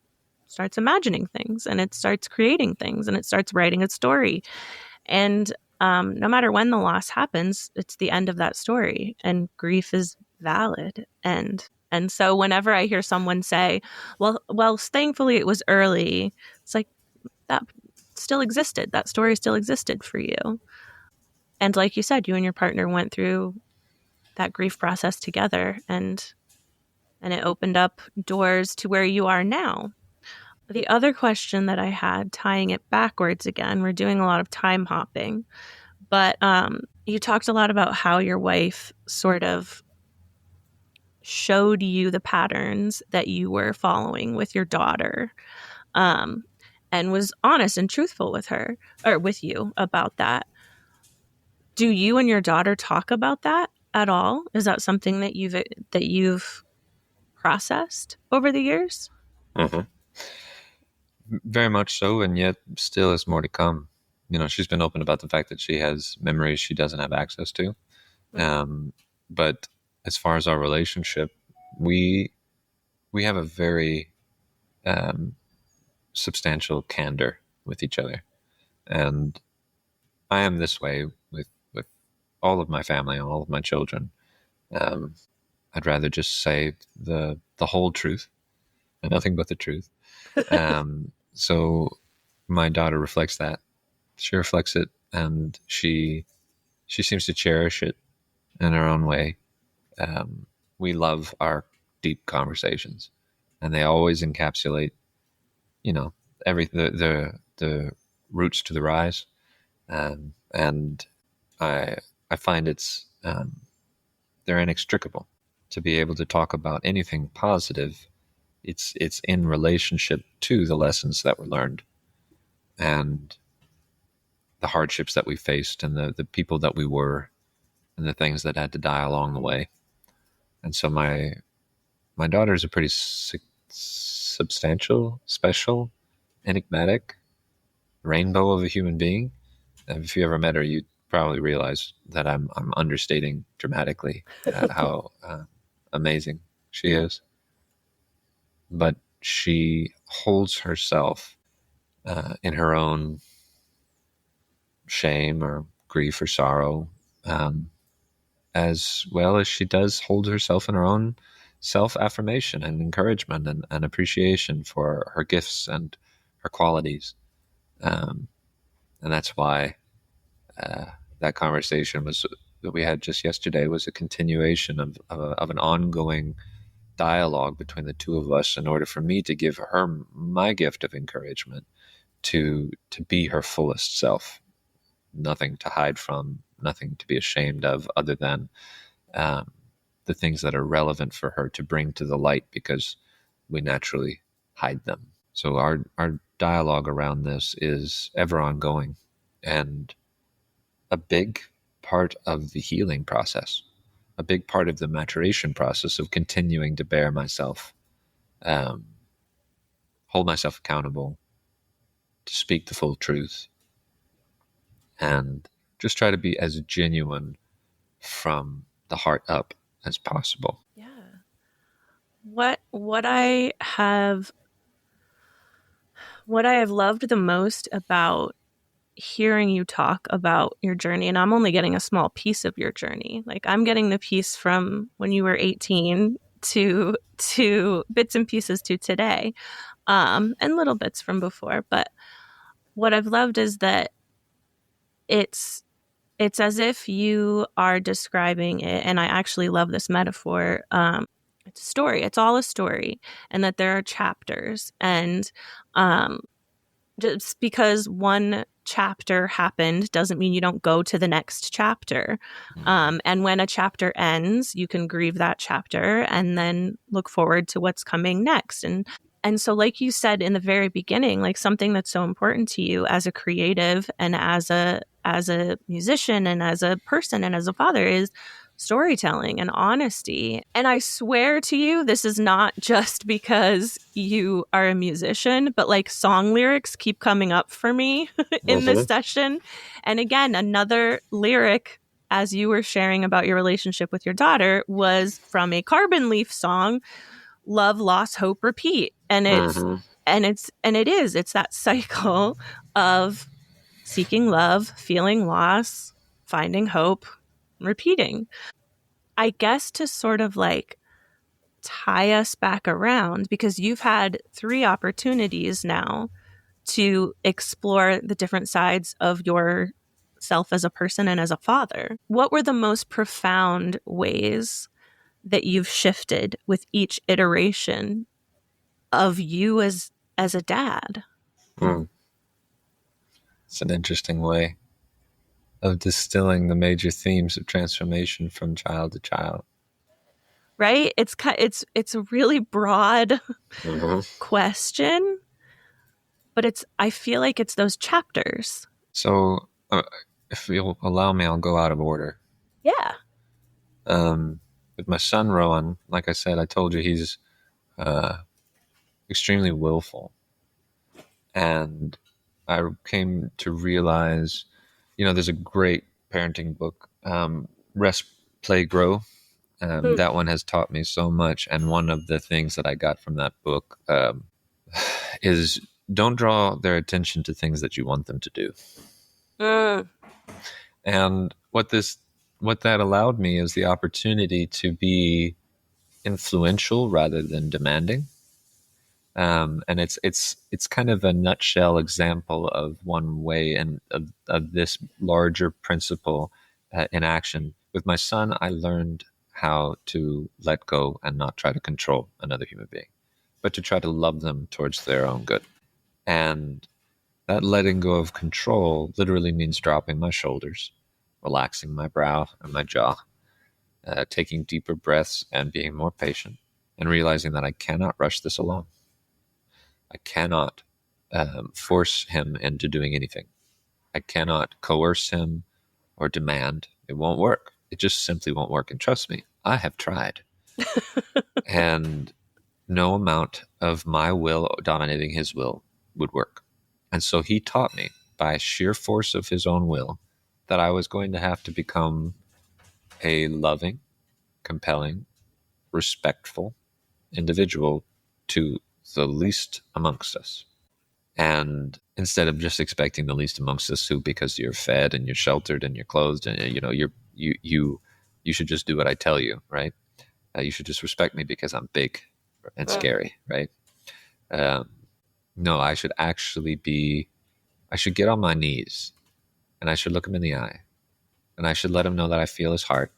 starts imagining things and it starts creating things and it starts writing a story. And no matter when the loss happens, it's the end of that story, and grief is valid. And so whenever I hear someone say, well, thankfully it was early, it's like that still existed. That story still existed for you. And like you said, you and your partner went through that grief process together, and it opened up doors to where you are now. The other question that I had, tying it backwards again, we're doing a lot of time hopping, but you talked a lot about how your wife sort of showed you the patterns that you were following with your daughter, and was honest and truthful with her, or with you, about that. Do you and your daughter talk about that at all? Is that something that you've processed over the years? Mm-hmm. Very much so, and yet still has more to come. She's been open about the fact that she has memories she doesn't have access to. But as far as our relationship, we have a very substantial candor with each other, and I am this way with all of my family, all of my children. I'd rather just say the whole truth and nothing but the truth. So my daughter reflects that. She reflects it, and she seems to cherish it in her own way. We love our deep conversations, and they always encapsulate, the roots to the rise. And I find they're inextricable. To be able to talk about anything positive, it's in relationship to the lessons that were learned, and the hardships that we faced, and the people that we were, and the things that had to die along the way. And so my daughter is a pretty substantial, special, enigmatic rainbow of a human being. And if you ever met her, you'd probably realize that I'm understating dramatically how amazing she is. But she holds herself in her own shame or grief or sorrow, as well as she does hold herself in her own self-affirmation and encouragement and appreciation for her gifts and her qualities. And that's why that conversation that we had just yesterday was a continuation of an ongoing dialogue between the two of us, in order for me to give her my gift of encouragement to be her fullest self. Nothing to hide from, nothing to be ashamed of, other than the things that are relevant for her to bring to the light, because we naturally hide them. So our dialogue around this is ever ongoing, and a big part of the healing process, a big part of the maturation process of continuing to bear myself, hold myself accountable, to speak the full truth, and just try to be as genuine from the heart up as possible. Yeah. What I have loved the most about hearing you talk about your journey, and I'm only getting a small piece of your journey. Like, I'm getting the piece from when you were 18 to bits and pieces to today, and little bits from before. But what I've loved is that it's as if you are describing it, and I actually love this metaphor. It's a story. It's all a story, and that there are chapters, and just because one chapter happened doesn't mean you don't go to the next chapter. And when a chapter ends, you can grieve that chapter and then look forward to what's coming next. And so, like you said in the very beginning, like, something that's so important to you as a creative and as a musician and as a person and as a father is storytelling and honesty. And I swear to you, this is not just because you are a musician, but like, song lyrics keep coming up for me in this session. And again, another lyric as you were sharing about your relationship with your daughter, was from a Carbon Leaf song, Love, Loss, Hope, Repeat. And it's that cycle of seeking love, feeling loss, finding hope, repeating. I guess to sort of like tie us back around, because you've had 3 opportunities now to explore the different sides of yourself as a person and as a father. What were the most profound ways that you've shifted with each iteration of you as a dad? Mm. It's an interesting way of distilling the major themes of transformation from child to child. Right? It's a really broad Mm-hmm. question, but I feel like it's those chapters. So, if you'll allow me, I'll go out of order. Yeah. With my son Rowan, like I said, I told you he's uh, extremely willful, and I came to realize, there's a great parenting book, Rest, Play, Grow. That one has taught me so much, and one of the things that I got from that book is don't draw their attention to things that you want them to do. Mm. And what that allowed me is the opportunity to be influential rather than demanding. And it's kind of a nutshell example of one way and of this larger principle in action. With my son, I learned how to let go and not try to control another human being, but to try to love them towards their own good. And that letting go of control literally means dropping my shoulders, relaxing my brow and my jaw, taking deeper breaths and being more patient, and realizing that I cannot rush this alone. I cannot force him into doing anything. I cannot coerce him or demand. It won't work. It just simply won't work. And trust me, I have tried. And no amount of my will dominating his will would work. And so he taught me by sheer force of his own will that I was going to have to become a loving, compelling, respectful individual to the least amongst us. And instead of just expecting the least amongst us, who, because you're fed and you're sheltered and you're clothed and you should just do what I tell you, right? You should just respect me because I'm big and scary, right? No, I should get on my knees and I should look him in the eye and I should let him know that I feel his heart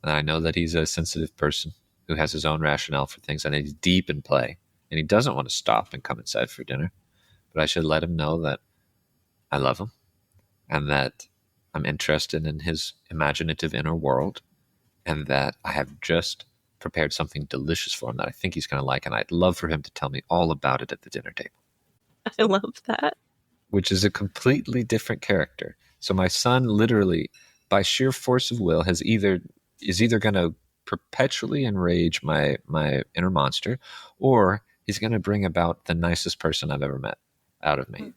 and I know that he's a sensitive person who has his own rationale for things and he's deep in play and he doesn't want to stop and come inside for dinner. But I should let him know that I love him and that I'm interested in his imaginative inner world and that I have just prepared something delicious for him that I think he's going to like. And I'd love for him to tell me all about it at the dinner table. I love that. Which is a completely different character. So my son literally, by sheer force of will, is either going to perpetually enrage my inner monster, or he's going to bring about the nicest person I've ever met out of me.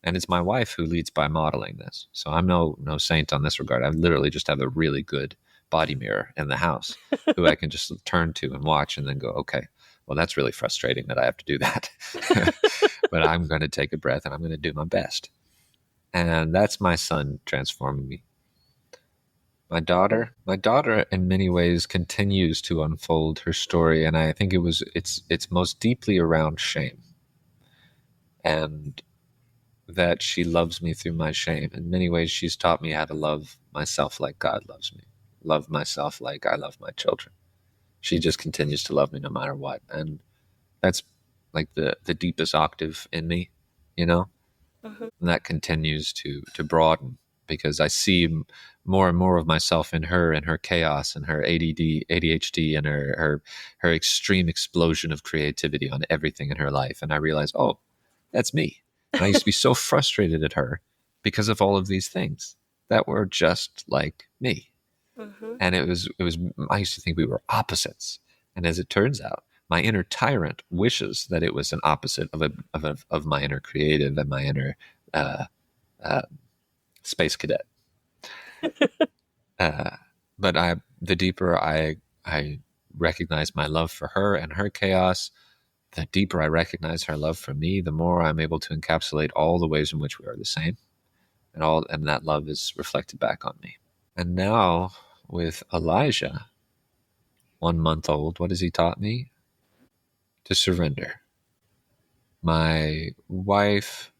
And it's my wife who leads by modeling this. So I'm no saint on this regard. I literally just have a really good body mirror in the house who I can just turn to and watch and then go, okay, well, that's really frustrating that I have to do that. But I'm going to take a breath and I'm going to do my best. And that's my son transforming me. My daughter in many ways continues to unfold her story. And I think it's most deeply around shame. And that she loves me through my shame. In many ways, she's taught me how to love myself like God loves me, love myself like I love my children. She just continues to love me no matter what. And that's like the deepest octave in me, And that continues to broaden because I see more and more of myself in her and her chaos and her ADHD and her extreme explosion of creativity on everything in her life. And I realize, oh, that's me. And I used to be so frustrated at her because of all of these things that were just like me. And it was, I used to think we were opposites. And as it turns out, my inner tyrant wishes that it was an opposite of my inner creative and my inner space cadet. Uh, but the deeper I recognize my love for her and her chaos, the deeper I recognize her love for me, the more I'm able to encapsulate all the ways in which we are the same, and that love is reflected back on me. And now with Elijah, 1 month old, what has he taught me? To surrender. My wife,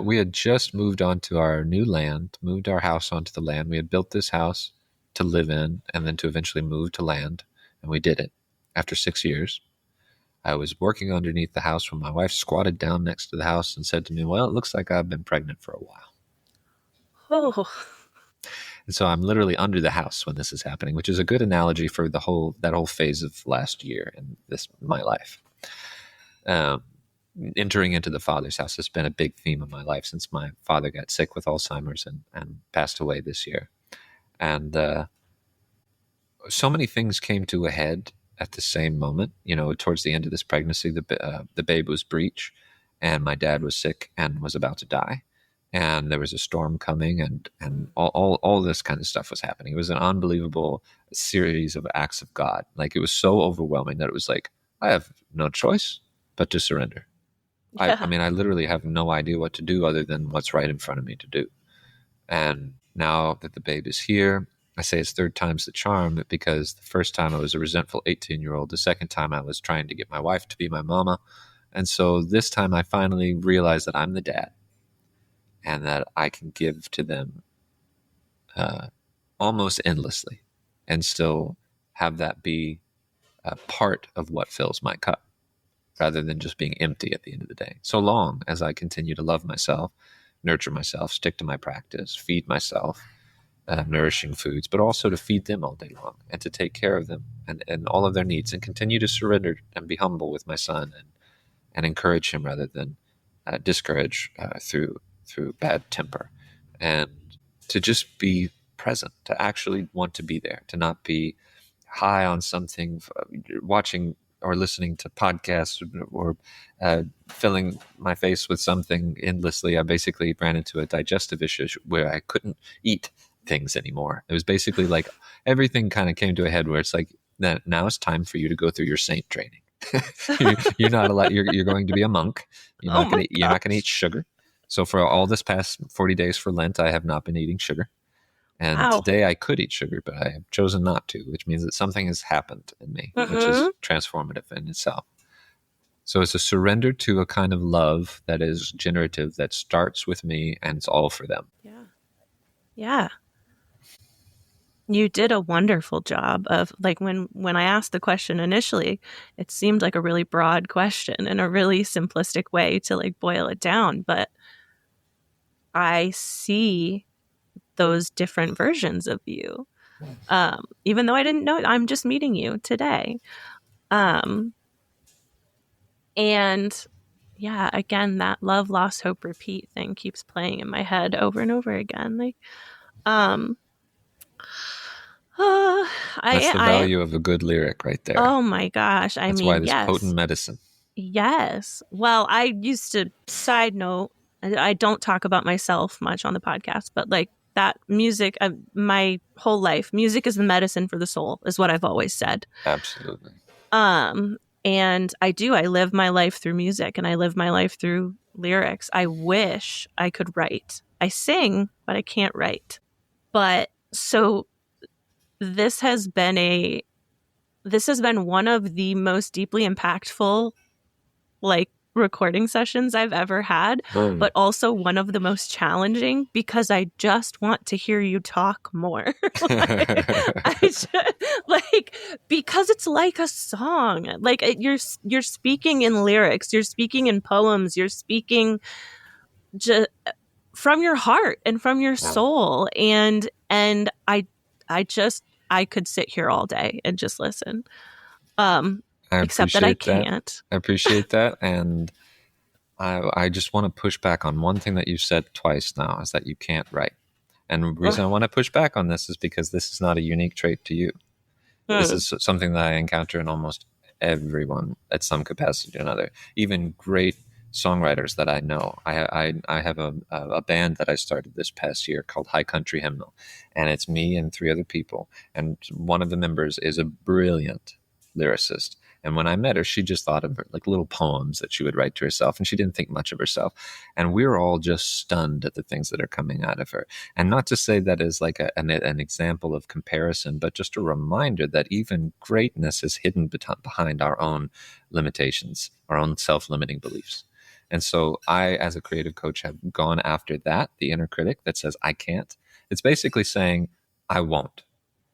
we had just moved onto our new land, moved our house onto the land. We had built this house to live in and then to eventually move to land, and we did it after 6 years. I was working underneath the house when my wife squatted down next to the house and said to me, "Well, it looks like I've been pregnant for a while." Oh. And so I'm literally under the house when this is happening, which is a good analogy for that whole phase of last year and my life. Entering into the Father's house has been a big theme of my life since my father got sick with Alzheimer's and passed away this year. And so many things came to a head at the same moment. Towards the end of this pregnancy, the babe was breech, and my dad was sick and was about to die. And there was a storm coming, and all this kind of stuff was happening. It was an unbelievable series of acts of God. Like, it was so overwhelming that it was like, I have no choice but to surrender. Yeah. I mean, I literally have no idea what to do other than what's right in front of me to do. And now that the babe is here, I say it's third time's the charm, because the first time I was a resentful 18-year-old. The second time I was trying to get my wife to be my mama. And so this time I finally realized that I'm the dad and that I can give to them almost endlessly and still have that be a part of what fills my cup, rather than just being empty at the end of the day. So long as I continue to love myself, nurture myself, stick to my practice, feed myself nourishing foods, but also to feed them all day long and to take care of them and all of their needs, and continue to surrender and be humble with my son and encourage him rather than discourage through bad temper, and to just be present, to actually want to be there, to not be high on something, watching or listening to podcasts or filling my face with something endlessly. I basically ran into a digestive issue where I couldn't eat things anymore. It was basically like everything kind of came to a head where it's like, now it's time for you to go through your saint training. You're not allowed. You're going to be a monk. You're not going to eat sugar. So for all this past 40 days for Lent, I have not been eating sugar. And today I could eat sugar, but I have chosen not to, which means that something has happened in me, which is transformative in itself. So it's a surrender to a kind of love that is generative, that starts with me, and it's all for them. Yeah. Yeah. You did a wonderful job of, like, when I asked the question initially, it seemed like a really broad question and a really simplistic way to like boil it down. But I see those different versions of you. Even though I didn't know it, I'm just meeting you today. And yeah, again, that love, loss, hope, repeat thing keeps playing in my head over and over again. Like, That's the value of a good lyric right there. Oh my gosh. That's why there's potent medicine. Yes. Well, I used to, side note, I don't talk about myself much on the podcast, but like that music, my whole life, music is the medicine for the soul, is what I've always said. Absolutely. And I live my life through music, and I live my life through lyrics. I wish I could write. I sing, but I can't write. But so this has been one of the most deeply impactful, like, recording sessions I've ever had, but also one of the most challenging, because I just want to hear you talk more. Because it's like a song. Like, you're speaking in lyrics, you're speaking in poems, you're speaking from your heart and from your soul, and I could sit here all day and just listen. Except that I can't. I appreciate that. And I just want to push back on one thing that you said twice now, is that you can't write. And the reason I want to push back on this is because this is not a unique trait to you. This is something that I encounter in almost everyone at some capacity or another. Even great songwriters that I know. I have a band that I started this past year called High Country Hymnal, and it's me and three other people. And one of the members is a brilliant lyricist. And when I met her, she just thought of her, like little poems that she would write to herself, and she didn't think much of herself. And we were all just stunned at the things that are coming out of her. And not to say that as like an example of comparison, but just a reminder that even greatness is hidden behind our own limitations, our own self-limiting beliefs. And so I, as a creative coach, have gone after that, the inner critic that says, I can't. It's basically saying, I won't.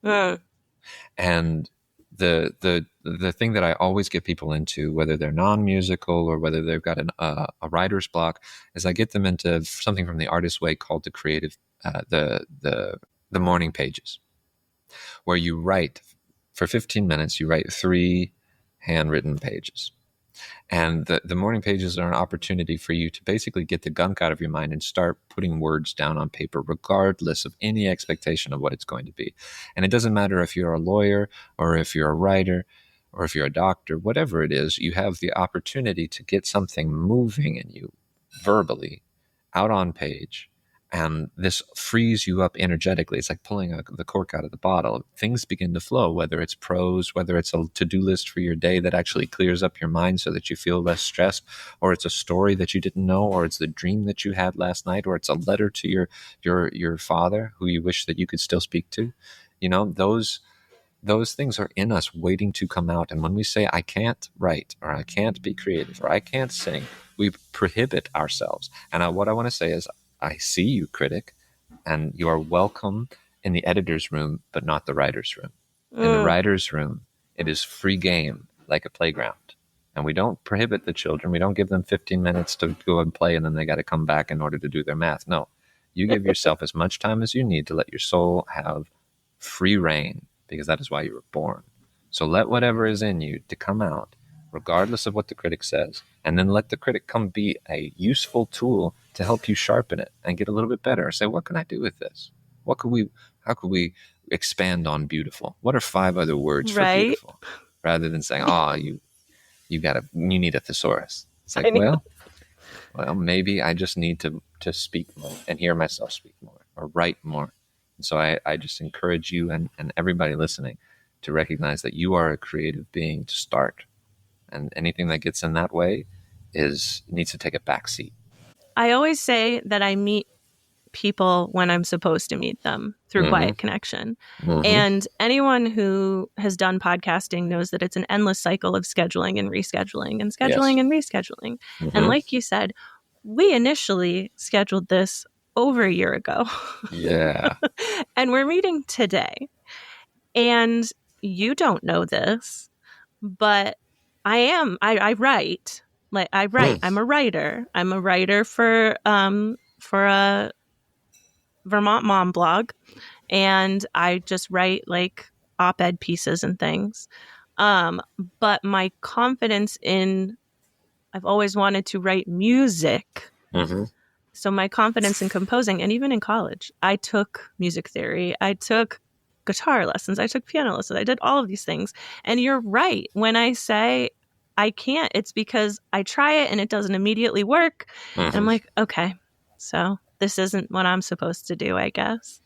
And the thing that I always get people into, whether they're non-musical or whether they've got a writer's block, is I get them into something from the artist way called the creative, the morning pages, where you write for 15 minutes, you write 3 handwritten pages. And the morning pages are an opportunity for you to basically get the gunk out of your mind and start putting words down on paper, regardless of any expectation of what it's going to be. And it doesn't matter if you're a lawyer or if you're a writer or if you're a doctor, whatever it is, you have the opportunity to get something moving in you verbally out on page. And this frees you up energetically. It's like pulling the cork out of the bottle. Things begin to flow, whether it's prose, whether it's a to-do list for your day that actually clears up your mind so that you feel less stressed, or it's a story that you didn't know, or it's the dream that you had last night, or it's a letter to your father who you wish that you could still speak to. You know, those things are in us waiting to come out. And when we say, I can't write, or I can't be creative, or I can't sing, we prohibit ourselves. And what I want to say is, I see you, critic, and you are welcome in the editor's room, but not the writer's room. In the writer's room, it is free game, like a playground. And we don't prohibit the children. We don't give them 15 minutes to go and play, and then they got to come back in order to do their math. No, you give yourself as much time as you need to let your soul have free reign, because that is why you were born. So let whatever is in you to come out, regardless of what the critic says. And then let the critic come be a useful tool to help you sharpen it and get a little bit better. Say, what can I do with this? How could we expand on beautiful? What are 5 other words for beautiful? Rather than saying, you need a thesaurus. It's like, well, maybe I just need to speak more and hear myself speak more or write more. And so I just encourage you and everybody listening to recognize that you are a creative being to start. And anything that gets in that way needs to take a back seat. I always say that I meet people when I'm supposed to meet them through quiet connection. And anyone who has done podcasting knows that it's an endless cycle of scheduling and rescheduling and scheduling and rescheduling. And like you said, we initially scheduled this over a year ago. Yeah. And we're meeting today. And you don't know this, but I write. Like I write. I'm a writer. I'm a writer for a Vermont mom blog, and I just write like op-ed pieces and things. But my confidence I've always wanted to write music. So my confidence in composing, and even in college, I took music theory. I took guitar lessons. I took piano lessons. I did all of these things. And you're right. When I say I can't, it's because I try it and it doesn't immediately work. And I'm like, okay, so this isn't what I'm supposed to do, I guess.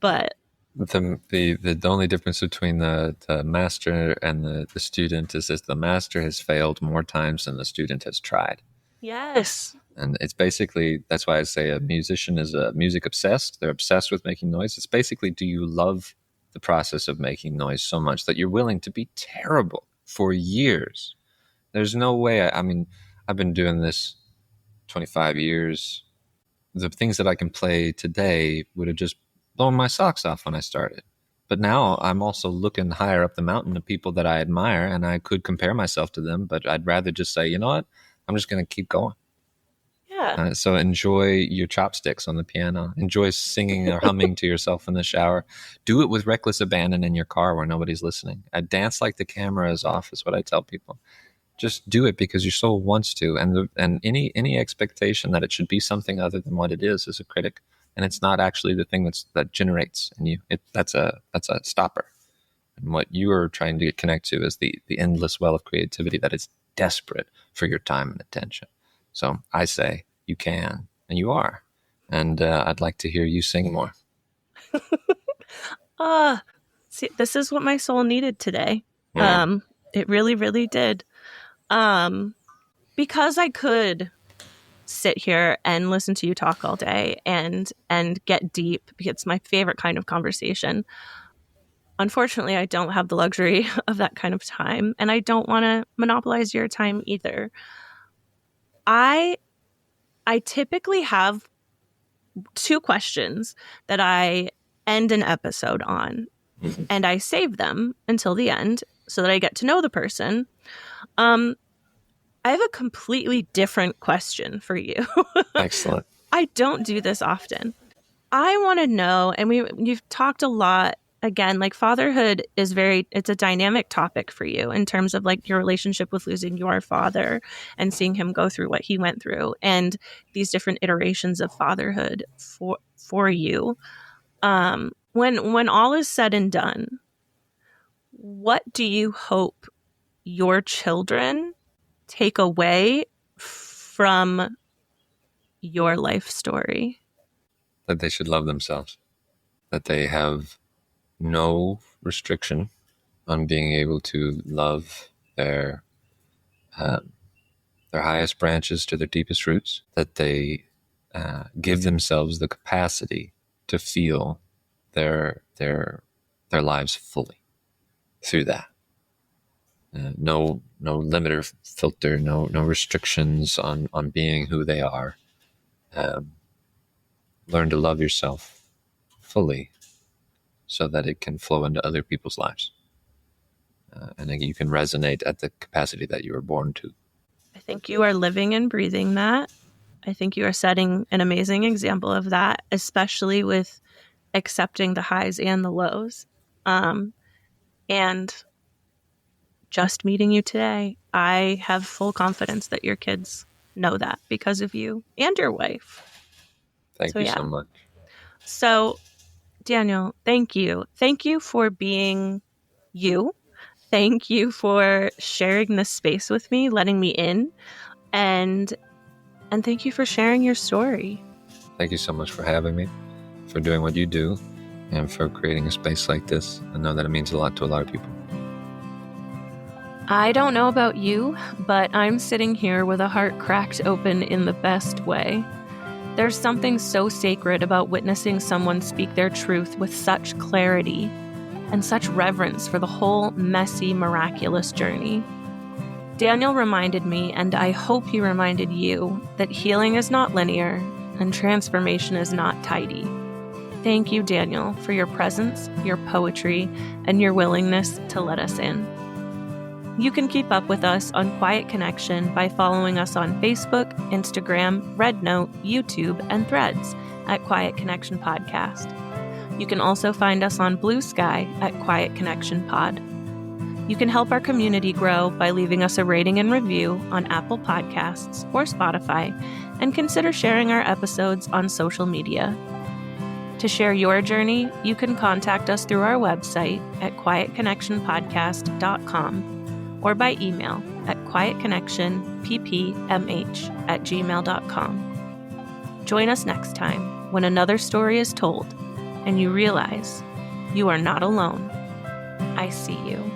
But the only difference between the master and the student is that the master has failed more times than the student has tried. Yes. And it's basically, that's why I say a musician is a music obsessed. They're obsessed with making noise. It's basically, do you love the process of making noise so much that you're willing to be terrible for years? There's no way. I mean, I've been doing this 25 years. The things that I can play today would have just blown my socks off when I started. But now I'm also looking higher up the mountain to people that I admire, and I could compare myself to them, but I'd rather just say, you know what? I'm just going to keep going. Yeah. So enjoy your chopsticks on the piano. Enjoy singing or humming to yourself in the shower. Do it with reckless abandon in your car where nobody's listening. Dance like the camera is off is what I tell people. Just do it because your soul wants to. And any expectation that it should be something other than what it is a critic. And it's not actually the thing that generates in you. That's a stopper. And what you are trying to connect to is the endless well of creativity that is desperate for your time and attention. So I say you can, and you are. And I'd like to hear you sing more. See, this is what my soul needed today. Mm. It really, really did. Because I could sit here and listen to you talk all day and get deep, because it's my favorite kind of conversation. Unfortunately, I don't have the luxury of that kind of time, and I don't want to monopolize your time either. I typically have 2 questions that I end an episode on, Mm-hmm. and I save them until the end so that I get to know the person. I have a completely different question for you. Excellent. I don't do this often. I want to know, and you've talked a lot, again, like fatherhood is it's a dynamic topic for you in terms of like your relationship with losing your father and seeing him go through what he went through and these different iterations of fatherhood for you. When all is said and done, what do you hope your children take away from your life story? That they should love themselves, that they have no restriction on being able to love their highest branches to their deepest roots, that they give themselves the capacity to feel their lives fully through that. No limit or filter, no restrictions on being who they are. Learn to love yourself fully so that it can flow into other people's lives. And you can resonate at the capacity that you were born to. I think you are living and breathing that. I think you are setting an amazing example of that, especially with accepting the highs and the lows. And just meeting you today, I have full confidence that your kids know that because of you and your wife. Thank you so much. So, Daniel, thank you. Thank you for being you. Thank you for sharing this space with me, letting me in, and thank you for sharing your story. Thank you so much for having me, for doing what you do, and for creating a space like this. I know that it means a lot to a lot of people. I don't know about you, but I'm sitting here with a heart cracked open in the best way. There's something so sacred about witnessing someone speak their truth with such clarity and such reverence for the whole messy, miraculous journey. Daniel reminded me, and I hope he reminded you, that healing is not linear and transformation is not tidy. Thank you, Daniel, for your presence, your poetry, and your willingness to let us in. You can keep up with us on Quiet Connection by following us on Facebook, Instagram, RedNote, YouTube, and Threads at Quiet Connection Podcast. You can also find us on Blue Sky at Quiet Connection Pod. You can help our community grow by leaving us a rating and review on Apple Podcasts or Spotify, and consider sharing our episodes on social media. To share your journey, you can contact us through our website at quietconnectionpodcast.com or by email at quietconnectionppmh@gmail.com. Join us next time when another story is told and you realize you are not alone. I see you.